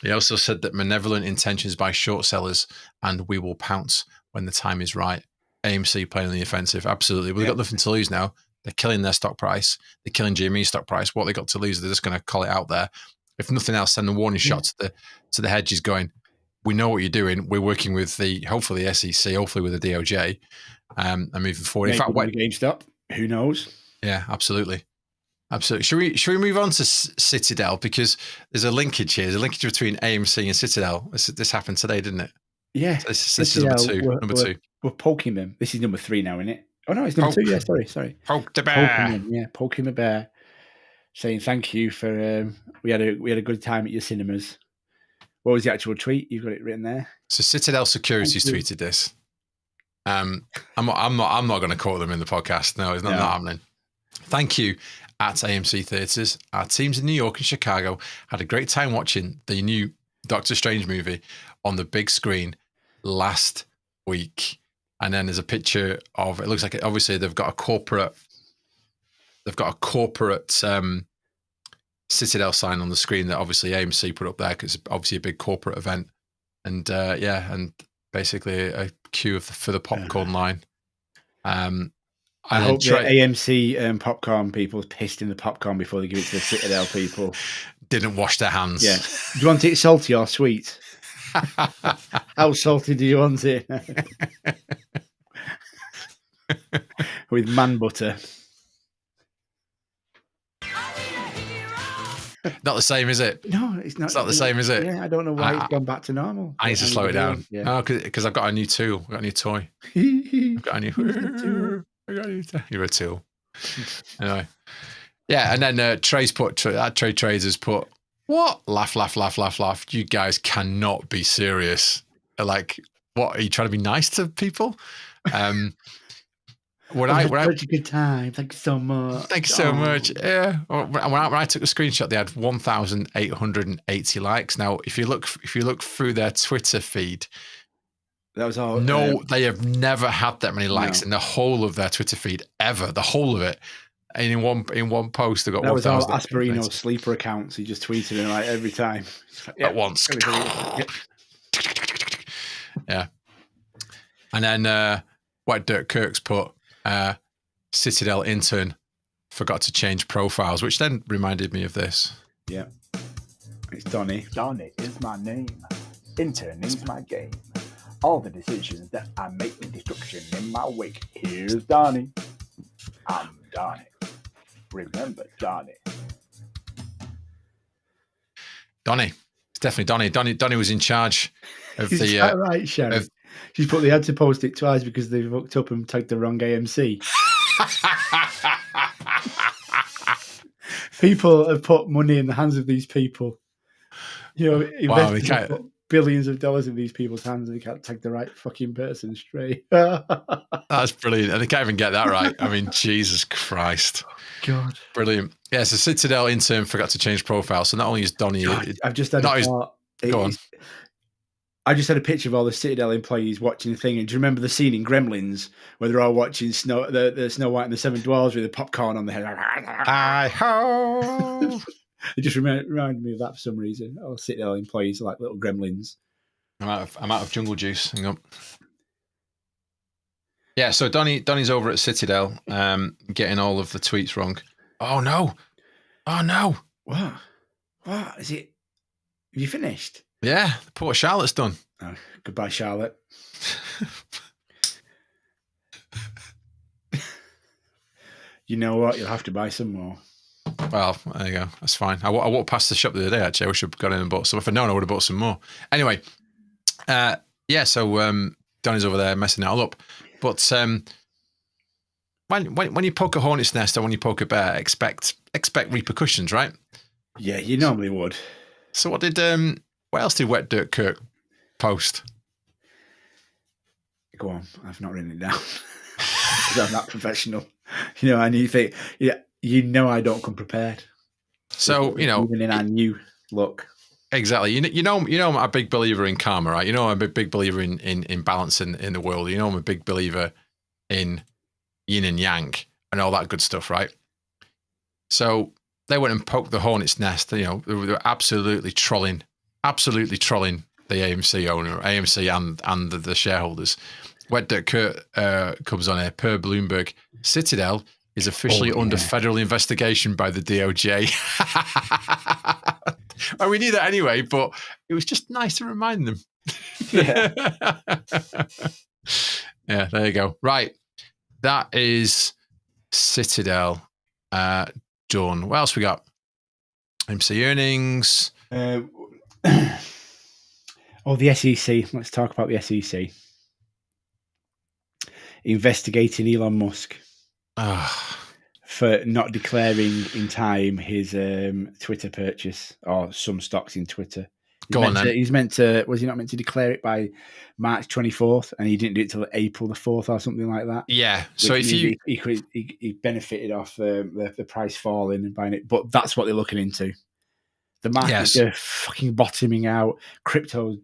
He also said that malevolent intentions by short sellers, and we will pounce when the time is right. AMC playing on the offensive. Absolutely. Well, they've got nothing to lose now. They're killing their stock price. They're killing GME's stock price. What they got to lose, they're just going to call it out there. If nothing else, send a warning shot to the hedges going, we know what you're doing. We're working with hopefully the SEC, hopefully with the DOJ, and moving forward. Maybe in fact, GameStop. Who knows? Yeah, absolutely. Absolutely. Should we move on to Citadel? Because there's a linkage here. There's a linkage between AMC and Citadel. This happened today, didn't it? Yeah. So this is number two. We're poking them. This is number 3 now, isn't it? Oh, no, it's number 2. Yeah, sorry. Poke the bear. Poking the bear. Saying thank you for, we had a good time at your cinemas. What was the actual tweet? You've got it written there. So Citadel Securities tweeted this. I'm not going to quote them in the podcast. No, it's not happening. Thank you at AMC Theatres. Our teams in New York and Chicago had a great time watching the new Doctor Strange movie on the big screen last week. And then there's a picture of, it looks like obviously they've got a corporate Citadel sign on the screen that obviously AMC put up there because it's obviously a big corporate event. And and basically a queue for the popcorn line. I hope the AMC popcorn people pissed in the popcorn before they give it to the Citadel people. Didn't wash their hands. Yeah. Do you want it salty or sweet? How salty do you want it? With man butter. Not the same, is it? No, it's not. It's not the same, is it? Yeah, I don't know why it's gone back to normal. I need to slow it down. Yeah. Oh, because I've got a new tool. I've got a new toy. I've got a new. You're a tool. Anyway. Yeah, and then Trey's Trade Traders put, what? Laugh. You guys cannot be serious. Like, what? Are you trying to be nice to people? When I such a good time. Thank you so much. Thank you so much. Yeah. When I took a screenshot, they had 1,880 likes. Now, if you look through their Twitter feed, that was all. No, they have never had that many likes in the whole of their Twitter feed ever. The whole of it. And in one post, they got 1,000. That was all Asperino's sleeper accounts. He just tweeted it like every time at once. Yeah. And then what Dirk Kirk's put. Citadel intern forgot to change profiles, which then reminded me of this. Yeah. It's Donnie. Donnie is my name. Intern is my game. All the decisions that I make with destruction in my wake. Here's Donnie. I'm Donnie. Remember Donnie. Donnie. It's definitely Donnie. Donnie was in charge of the... right, Sharon. They had to post it twice because they hooked up and tagged the wrong AMC. People have put money in the hands of these people. Wow, billions of dollars in these people's hands and they can't tag the right fucking person straight. That's brilliant. And they can't even get that right. I mean, Jesus Christ. God. Brilliant. Yeah, so Citadel intern forgot to change profile. So not only is Donny... I've just had a thought. Go on. I just had a picture of all the Citadel employees watching the thing. And do you remember the scene in Gremlins where they're all watching the Snow White and the Seven Dwarfs with the popcorn on their head? Hi-ho! It just reminded me of that for some reason. All Citadel employees are like little gremlins. I'm out of jungle juice. Hang on. Yeah, so Donny's over at Citadel, getting all of the tweets wrong. Oh no! What? Is it? Have you finished? Yeah, poor Charlotte's done. Oh, goodbye, Charlotte. You know what? You'll have to buy some more. Well, there you go. That's fine. I walked past the shop the other day, actually. I wish I'd got in and bought some. If I'd known, I would have bought some more. Anyway, so Donny's over there messing it all up. But when you poke a hornet's nest or when you poke a bear, expect repercussions, right? Yeah, you normally would. So what else did Wet Dirt Kirk post? Go on. I've not written it down. Because I'm not professional. You know, I need to think. Yeah. You know I don't come prepared. So, even in our new look. Exactly. You know I'm a big believer in karma, right? You know I'm a big believer in balance in the world. You know I'm a big believer in yin and yang and all that good stuff, right? So they went and poked the hornet's nest. They were absolutely trolling the AMC owner, AMC and the shareholders. Wet Dirt Kurt comes on here per Bloomberg. Citadel is officially under federal investigation by the DOJ. Well, we knew that anyway, but it was just nice to remind them. Yeah. Yeah, there you go. Right. That is Citadel done. What else we got? MC Earnings. The SEC. Let's talk about the SEC. Investigating Elon Musk. For not declaring in time his Twitter purchase or some stocks in Twitter. He's meant to, was he not meant to declare it by March 24th and he didn't do it till April the 4th or something like that? Yeah. So if he benefited off the price falling and buying it, but that's what they're looking into. The market's fucking bottoming out. Crypto's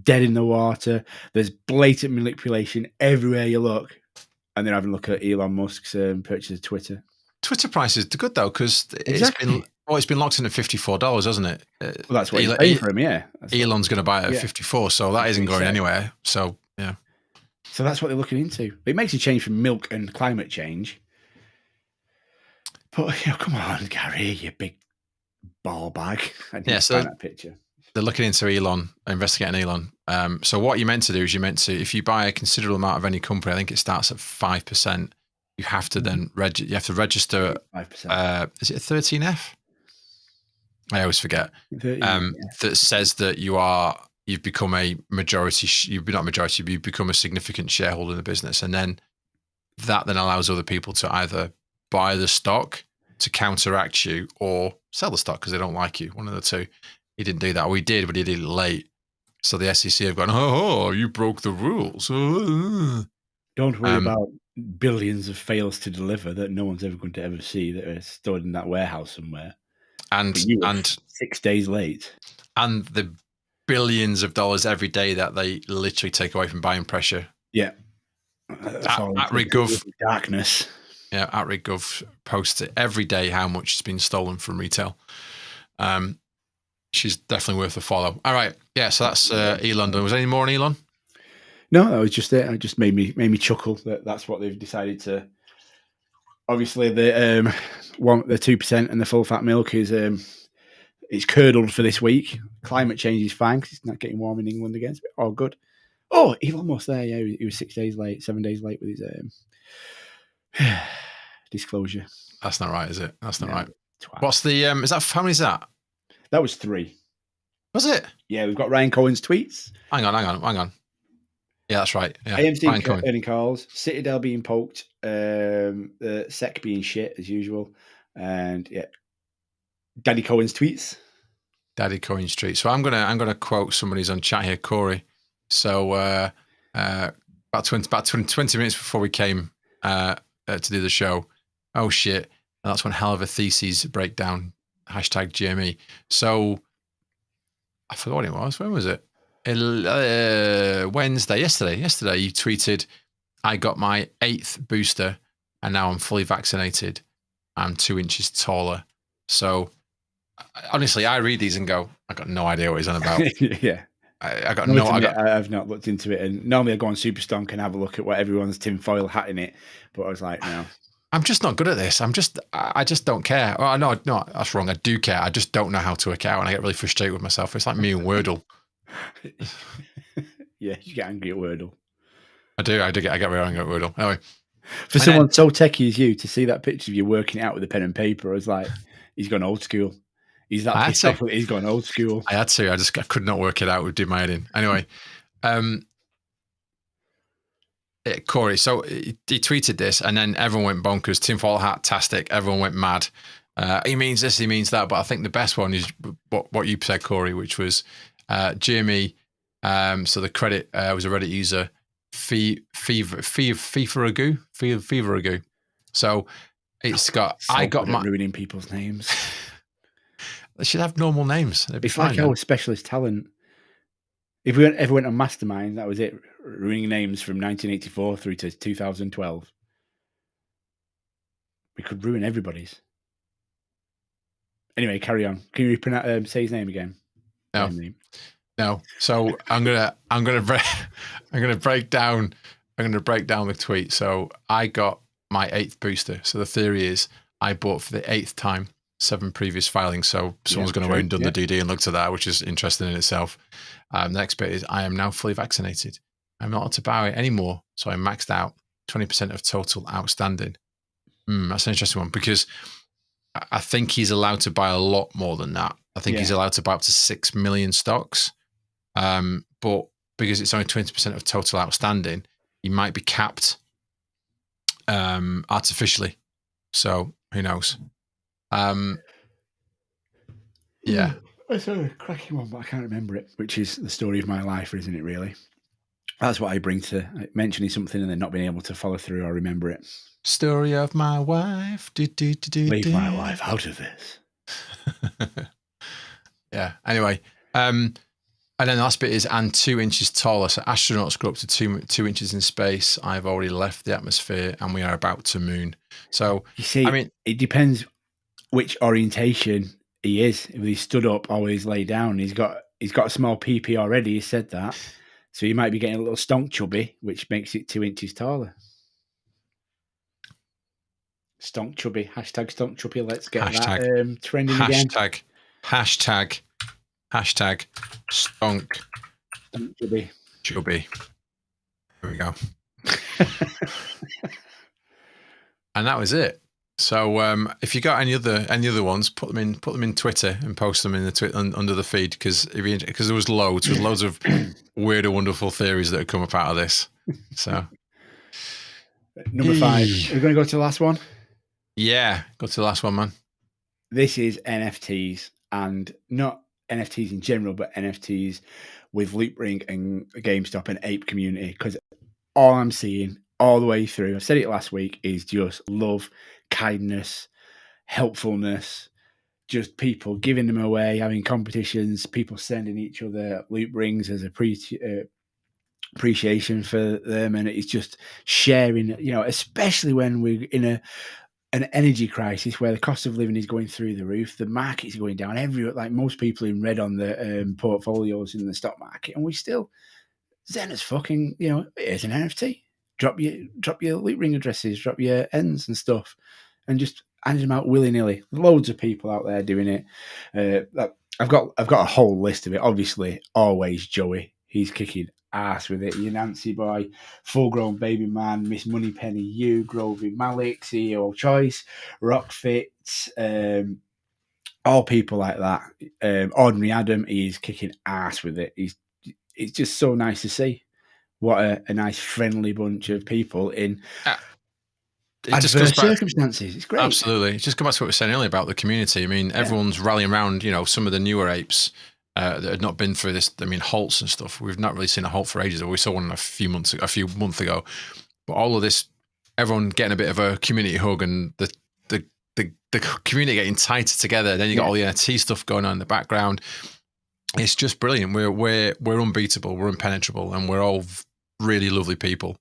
dead in the water. There's blatant manipulation everywhere you look. And then having a look at Elon Musk's purchase of Twitter. Twitter price is good though, because it's been locked in at $54, hasn't it? Well, that's what he's paying for him, yeah. Elon's going to buy it at 54, so that isn't going anywhere. So yeah. So that's what they're looking into. It makes a change from milk and climate change. But come on, Gary, you big ball bag. I didn't find that picture. They're looking into Elon, investigating Elon. So what you're meant to do is if you buy a considerable amount of any company, I think it starts at 5%. You have to then register 5%. Is it a 13F? I always forget. That says that you've become a majority. You've become a significant shareholder in the business, and then that allows other people to either buy the stock to counteract you or sell the stock because they don't like you. One of the two. He didn't do that. We did, but he did it late. So the SEC have gone, you broke the rules. Don't worry about billions of fails to deliver that no one's ever going to ever see that are stored in that warehouse somewhere. And 6 days late. And the billions of dollars every day that they literally take away from buying pressure. Yeah. At RigGov. Darkness. Yeah, at RigGov posts it every day how much has been stolen from retail. She's definitely worth a follow. All right. Yeah, so that's Elon. Was there any more on Elon? No, that was just it. It just made me chuckle that that's what they've decided to. Obviously, the 2% and the full fat milk is it's curdled for this week. Climate change is fine because it's not getting warm in England again. Oh, good. Oh, Elon Musk there. Yeah, he was 7 days late with his disclosure. That's not right, is it? That's not right. Twat. What's the is that how many is that? That was 3. Was it? Yeah, we've got Ryan Cohen's tweets. Hang on. Yeah, that's right. Yeah. AMC earning calls, Citadel being poked, the SEC being shit as usual, and Daddy Cohen's tweets. Daddy Cohen Street. So I'm gonna quote somebody who's on chat here, Corey. So about 20 minutes before we came to do the show. Oh shit! And that's one hell of a theses breakdown. Hashtag GME. So I forgot what it was. When was it? Wednesday. Yesterday. You tweeted, "I got my 8th booster, and now I'm fully vaccinated. I'm 2 inches taller." So honestly, I read these and go, I got no idea what he's on about. Yeah. I got I've not looked into it, and normally I go on Super Stonk and have a look at what everyone's tinfoil hat in it, but I was like, no. I'm just not good at this. I just don't care. Oh, no, that's wrong. I do care. I just don't know how to work it out, and I get really frustrated with myself. It's like me and Wordle. Yeah, you get angry at Wordle. I do. I get really angry at Wordle. Anyway, for someone so techie as you to see that picture of you working out with a pen and paper, I was like, he's gone old school. He's that pissed off. He's gone old school. I had to. I could not work it out. Would do my head in. Anyway, Corey. So he tweeted this, and then everyone went bonkers. Tinfoil hat-tastic. Everyone went mad. He means this. He means that. But I think the best one is what you said, Corey, which was GME. So the credit was a Reddit user. Feveragoo. So it's got. So I got my ruining people's names. They should have normal names. It's like our specialist talent. If we ever went on Mastermind, that was it. Ruining names from 1984 through to 2012. We could ruin everybody's. Anyway, carry on. Can you say his name again? No. So I'm gonna break down the tweet. So I got my 8th booster. So the theory is I bought for the 8th time 7 previous filings. So someone's going to have done the DD and looked at that, which is interesting in itself. The next bit is I am now fully vaccinated. I'm not allowed to buy it anymore. So I maxed out 20% of total outstanding. That's an interesting one because I think he's allowed to buy a lot more than that. I think he's allowed to buy up to 6 million stocks. But because it's only 20% of total outstanding, he might be capped artificially. So who knows? Yeah. I saw a cracking one, but I can't remember it, which is the story of my life, isn't it, really? That's what I bring to mentioning something and then not being able to follow through or remember it. Story of my wife. Leave my wife out of this. Yeah. Anyway, and then the last bit is, and 2 inches taller. So astronauts go up to 2 inches in space. I've already left the atmosphere and we are about to moon. So, you see, I mean, it depends which orientation he is. If he's stood up or he's laid down, he's got a small PP already. He said that. So he might be getting a little stonk chubby, which makes it 2 inches taller. Stonk chubby. Hashtag stonk chubby. Let's get that trending again. Hashtag stonk chubby. Here we go. And that was it. So if you got any other ones, put them in Twitter and post them in the under the feed because there was loads of weird and wonderful theories that have come up out of this. So number 5. Are we going to go to the last one? Yeah, go to the last one, man. This is NFTs, and not NFTs in general, but NFTs with Loopring and GameStop and Ape community. Because all I'm seeing all the way through, I said it last week, is just love, kindness, helpfulness, just people giving them away, having competitions, people sending each other loop rings as appreciation for them, and it's just sharing, especially when we're in an energy crisis where the cost of living is going through the roof, the market's going down everywhere, like most people in red on the portfolios in the stock market, and we still zen as fucking, here's an NFT. Drop your loop ring addresses, drop your ends and stuff, and just hand them out willy-nilly. Loads of people out there doing it. I've got a whole list of it. Obviously, always Joey. He's kicking ass with it. Your Nancy boy, Full Grown Baby Man, Miss Moneypenny, you, Grovey Malik, CEO of Choice, Rockfit, all people like that. Ordinary Adam, he's kicking ass with it. It's just so nice to see. What a nice, friendly bunch of people in adverse circumstances. It's great. Absolutely. Just go back to what we were saying earlier about the community. I mean, everyone's rallying around, some of the newer apes that had not been through this. I mean, halts and stuff. We've not really seen a halt for ages. We saw one a few months ago. But all of this, everyone getting a bit of a community hug and the community getting tighter together. Then you got all the NFT stuff going on in the background. It's just brilliant. We're unbeatable. We're impenetrable, and we're all really lovely people.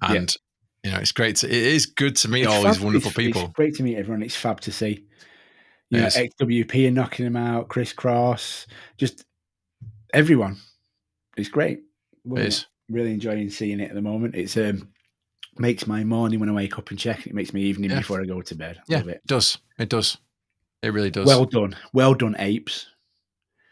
And it's great. It is good to meet all these wonderful people. It's great to meet everyone. It's fab to see. XWP are knocking them out. Crisscross, just everyone. It's great. It is. Really enjoying seeing it at the moment. It's makes my morning when I wake up and check. It makes my evening before I go to bed. It does. It does. It really does. Well done, apes.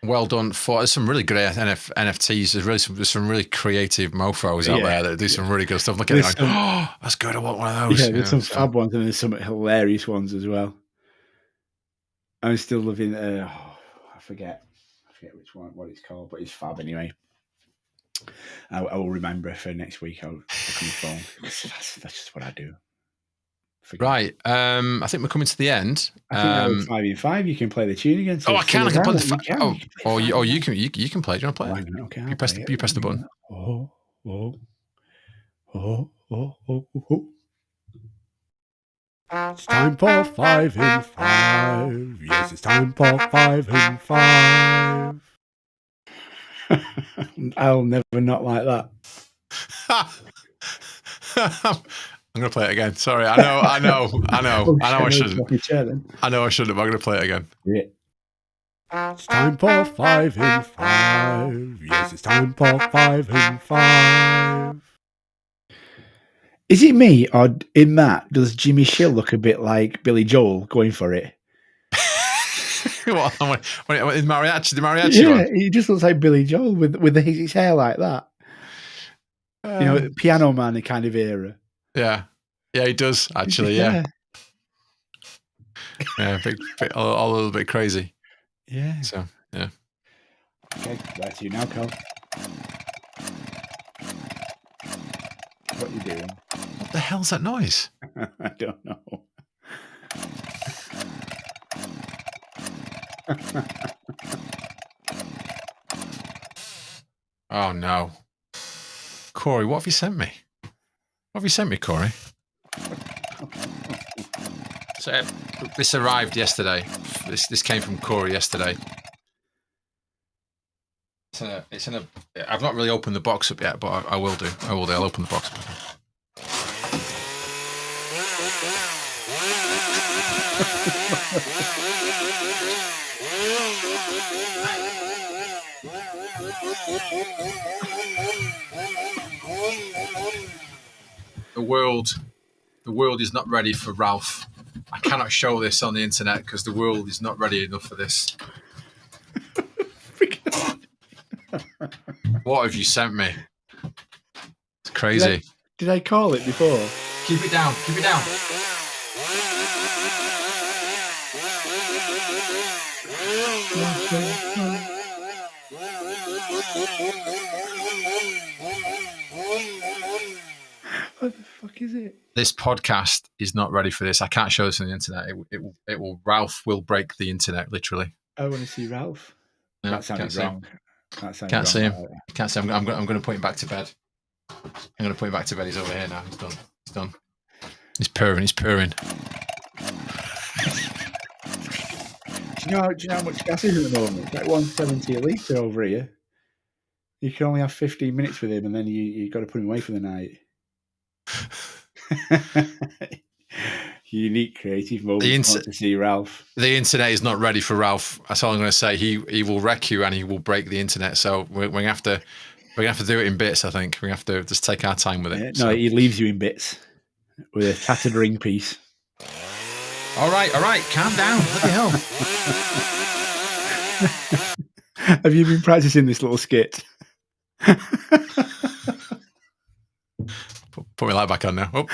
Well done for some really great NFTs. There's some really creative mofos out there that do some really good stuff. Look at it going, that's good. I want one of those. Yeah, there's some fab ones and there's some hilarious ones as well. I'm still loving. I forget which one, what it's called, but it's fab anyway. I will remember for next week. I'll look on the phone. That's just what I do. Right. I think we're coming to the end. I think 5 in 5. You can play the tune again. So I can play the. You can play. Do you want to play it? Okay, you press the button. Oh. It's time for 5 in 5. Yes, it's time for 5 in 5. I'll never not like that. I'm going to play it again. Sorry. I know. I shouldn't. I know I shouldn't, but I'm going to play it again. Yeah. It's time for 5 in 5. Yes, it's time for 5 in 5. Is it me, or in that, does Jimmy Shill look a bit like Billy Joel going for it? What? In mariachi, the mariachi one? He just looks like Billy Joel with his hair like that. Piano Man kind of era. Yeah, he does actually. Yeah, a little bit crazy. Yeah. So yeah. Okay, back to you now, Carl. What are you doing? What the hell's that noise? I don't know. Oh no, Corey, what have you sent me? What have you sent me, Corey? So this arrived yesterday. This came from Corey yesterday. I've not really opened the box up yet, but I will do. I'll open the box up. The world is not ready for Ralph. I cannot show this on the internet because the world is not ready enough for this. What have you sent me? It's crazy. Did I call it before? Keep it down. Keep it down. What the fuck is it? This podcast is not ready for this. I can't show this on the internet. It will. Ralph will break the internet, literally. I want to see Ralph. No, that sounded wrong. Can't see him. Can't see him. I'm going to put him back to bed. He's over here now. He's done. He's purring. Do you know how much gas is at the moment? It's like 170 a litre over here. You can only have 15 minutes with him, and then you got to put him away for the night. Unique creative moment to see Ralph. The internet is not ready for Ralph. That's all I'm going to say. He will wreck you and he will break the internet. So we're going to have to do it in bits. I think we have to just take our time with it. No, he leaves you in bits with a tattered ring piece. All right, calm down. What the hell? Have you been practicing this little skit? Put my light back on now. Oh.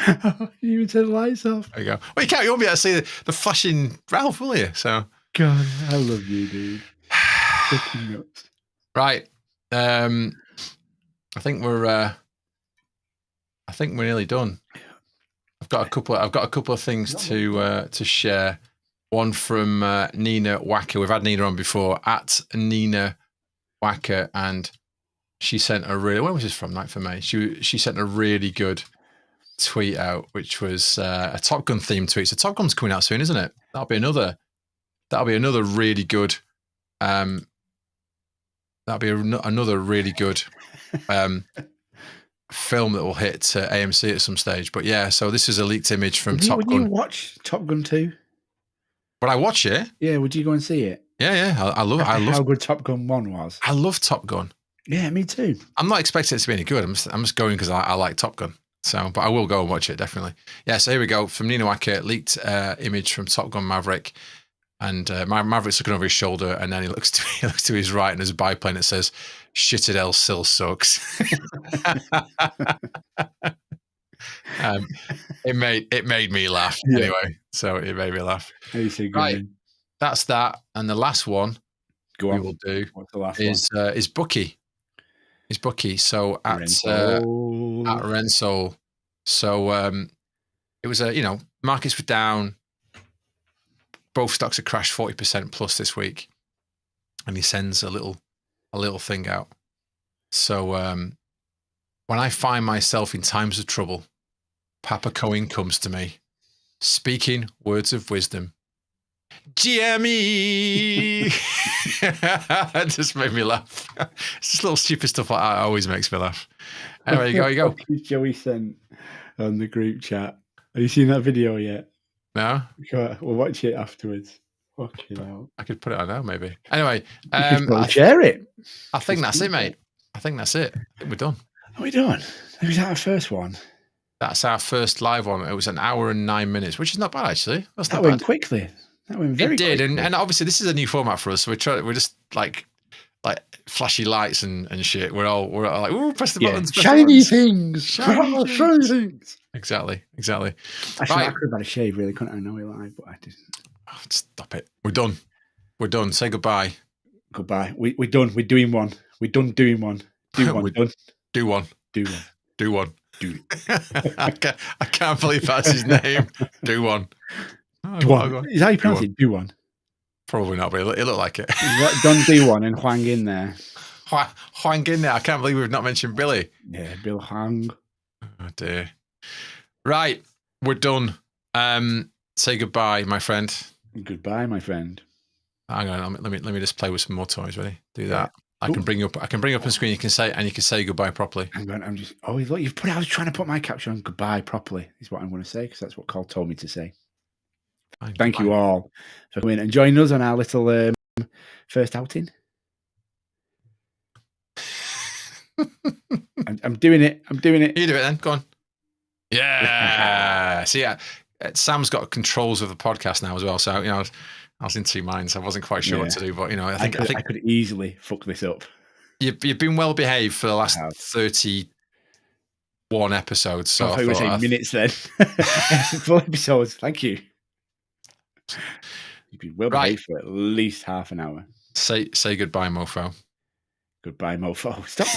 You even turn the lights off. There you go. Well, you won't be able to see the flashing Ralph, will you? So, God, I love you, dude. Fucking nuts. Right. I think we're nearly done. I've got a couple of things to share. One from Nina Wacker. We've had Nina on before, at Nina Wacker, and she sent a really. When was this from? 9th of May. She sent a really good tweet out, which was a Top Gun themed tweet. So Top Gun's coming out soon, isn't it? That'll be another really good. That'll be another really good film that will hit AMC at some stage. But yeah, so this is a leaked image from Top Gun. Would you watch Top Gun 2? Would I watch it? Yeah, would you go and see it? Yeah. I love how good Top Gun 1 was. I love Top Gun. Yeah, me too. I'm not expecting it to be any good. I'm just going because I like Top Gun. So, but I will go and watch it, definitely. Yeah, so here we go. From Nina Wacker, leaked image from Top Gun Maverick. And Maverick's looking over his shoulder, and then he looks to his right, and there's a biplane that says, Citadel still sucks. It made me laugh anyway. So it made me laugh. Right, that's that. And the last one we will do is Bucky. Is Bucky. So at Rensol. So it was markets were down. Both stocks have crashed 40% plus this week, and he sends a little thing out. So when I find myself in times of trouble, Papa Cohen comes to me, speaking words of wisdom. GME. It just made me laugh. It's just little stupid stuff like that always makes me laugh. Anyway, you go. Joey sent on the group chat. Have you seen that video yet? No. We'll watch it afterwards. Fucking hell. I could put it on now, maybe. Anyway, share it. I think that's it, mate. I think that's it. I think we're done. Are we done? Was that our first one? That's our first live one. It was an hour and 9 minutes, which is not bad, actually. That went quickly. That went very quickly. It did, and obviously this is a new format for us. So we're just like flashy lights and shit. We're all like, ooh, press the buttons. Shiny things. Shiny things. Exactly. Actually, I could have had a shave, really, couldn't I? know it live, but I didn't. Oh, stop it. We're done. Say goodbye. Goodbye. We're done. We're doing one. We're done doing one. Do one. Done. Do one. Do one. Do one. Do. I can't believe that's his name. Do one. Do one. Is that how you pronounce it? Do one. Probably not, but it looked like it. Done do one and Huang in there. Huang in there. I can't believe we've not mentioned Billy. Yeah, Bill Huang. Oh dear. Right, we're done. Say goodbye, my friend. Goodbye, my friend. Hang on, let me just play with some more toys. Ready? Do that. I can bring up on the screen. You can say goodbye properly. Hang on, I'm just. Oh, look, you've put. I was trying to put my caption on. Goodbye properly is what I'm going to say because that's what Cole told me to say. Fine, Thank you all for coming and joining us on our little first outing. I'm doing it. You do it then. Go on. Yeah. See, Sam's got controls of the podcast now as well. So I was in two minds. I wasn't quite sure what to do, but I think I could easily fuck this up. You've been well behaved for the last 31 episodes. So I thought you were saying minutes then. Full episodes. Thank you. You've been well behaved for at least half an hour. Say goodbye, mofo. Goodbye, mofo. Stop.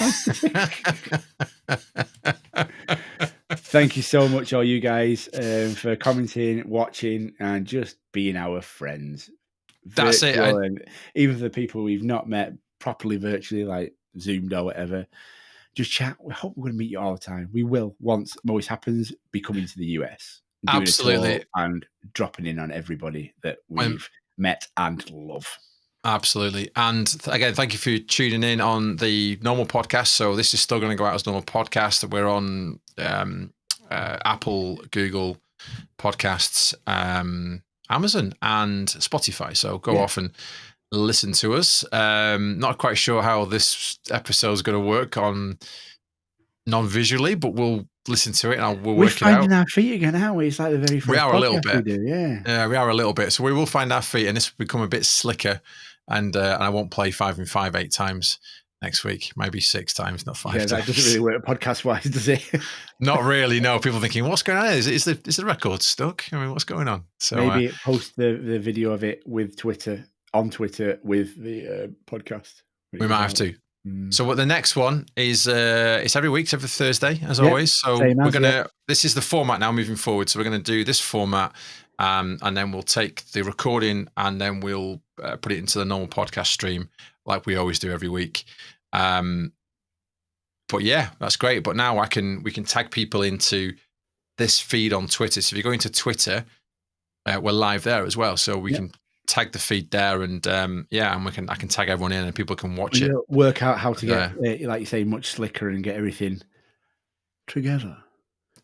Thank you so much, all you guys, for commenting, watching, and just being our friends. That's it. And even for the people we've not met properly virtually, like Zoomed or whatever, just chat. We hope we're going to meet you all the time. We will, once MOASS happens, be coming to the US. Absolutely. And dropping in on everybody that we've met and love. Absolutely. And again, thank you for tuning in on the normal podcast. So this is still going to go out as normal podcast. We're on Apple, Google Podcasts, Amazon and Spotify. So go off and listen to us. Not quite sure how this episode is going to work on non-visually, but we'll listen to it and we'll work it out. We're finding our feet again, aren't we? It's like the very first we are a little bit. We do, yeah, we are a little bit. So we will find our feet, and this will become a bit slicker. And I won't play 5 and 5 8 times next week. Maybe 6 times, not 5 times. That doesn't really work podcast-wise, does it? Not really. No. People thinking, what's going on? Is the record stuck? I mean, what's going on? So maybe post the video of it with Twitter with the podcast. We might have to. So what the next one is, it's every week, it's every Thursday, as always. So we're going to, this is the format now moving forward. So we're going to do this format, and then we'll take the recording and then we'll put it into the normal podcast stream like we always do every week. But yeah, that's great. But now we can tag people into this feed on Twitter. So if you go into Twitter, we're live there as well. So we can tag the feed there, and and I can tag everyone in, and people can watch it. Work out how to get, like you say, much slicker and get everything together.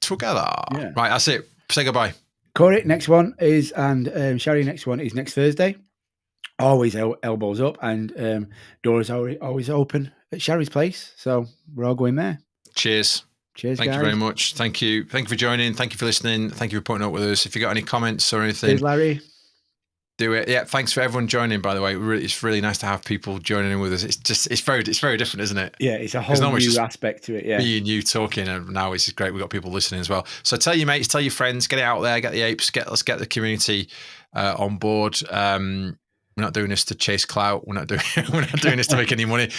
Yeah. Right, that's it. Say goodbye. Corey, next one is, and Sherry, next one is next Thursday. Always elbows up, and doors are always open at Sherry's place. So we're all going there. Cheers. Cheers, Thank guys. you very much. Thank you for joining. Thank you for listening. Thank you for putting up with us. If you got any comments or anything, cheers, Larry. Do it. Yeah, thanks for everyone joining, by the way. It's really nice to have people joining in with us. It's very different, isn't it? Yeah, it's a whole new aspect to it. Yeah, me and you talking, and now it's great. We've got people listening as well. So tell your mates, tell your friends, get it out there, get the apes, let's get the community on board. We're not doing this to chase clout. We're not doing this to make any money.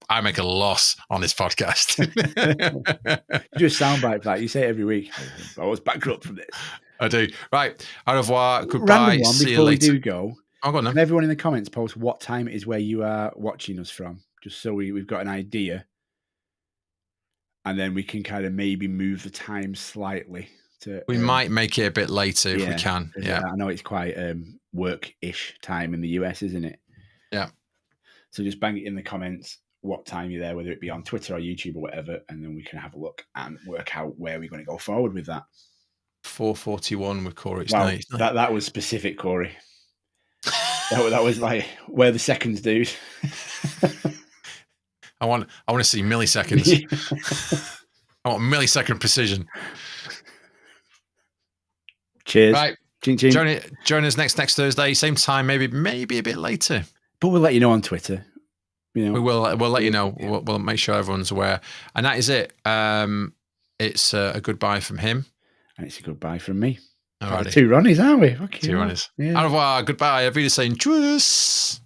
I make a loss on this podcast. Just soundbite for that. You say it every week. I was bankrupt from this. I do. Right. Au revoir. Goodbye. Random one, see you later. Before we do go, go on then. Can everyone in the comments post what time it is where you are watching us from, just so we've got an idea, and then we can kind of maybe move the time slightly. We might make it a bit later if we can. Yeah, I know it's quite work-ish time in the US, isn't it? Yeah. So just bang it in the comments what time you're there, whether it be on Twitter or YouTube or whatever, and then we can have a look and work out where we're going to go forward with that. 4:41 with Corey. Wow, that was specific, Corey. that was like where the seconds, dude. I want to see milliseconds. I want millisecond precision. Cheers. Right. Ching, ching. Join us next Thursday, same time, maybe a bit later. But we'll let you know on Twitter. We'll let you know. We'll make sure everyone's aware. And that is it. It's a goodbye from him. And it's a goodbye from me. All right. 2 Ronnies, aren't we? Okay. 2 Ronnies. Yeah. Au revoir. Goodbye. Everybody's saying tschüss.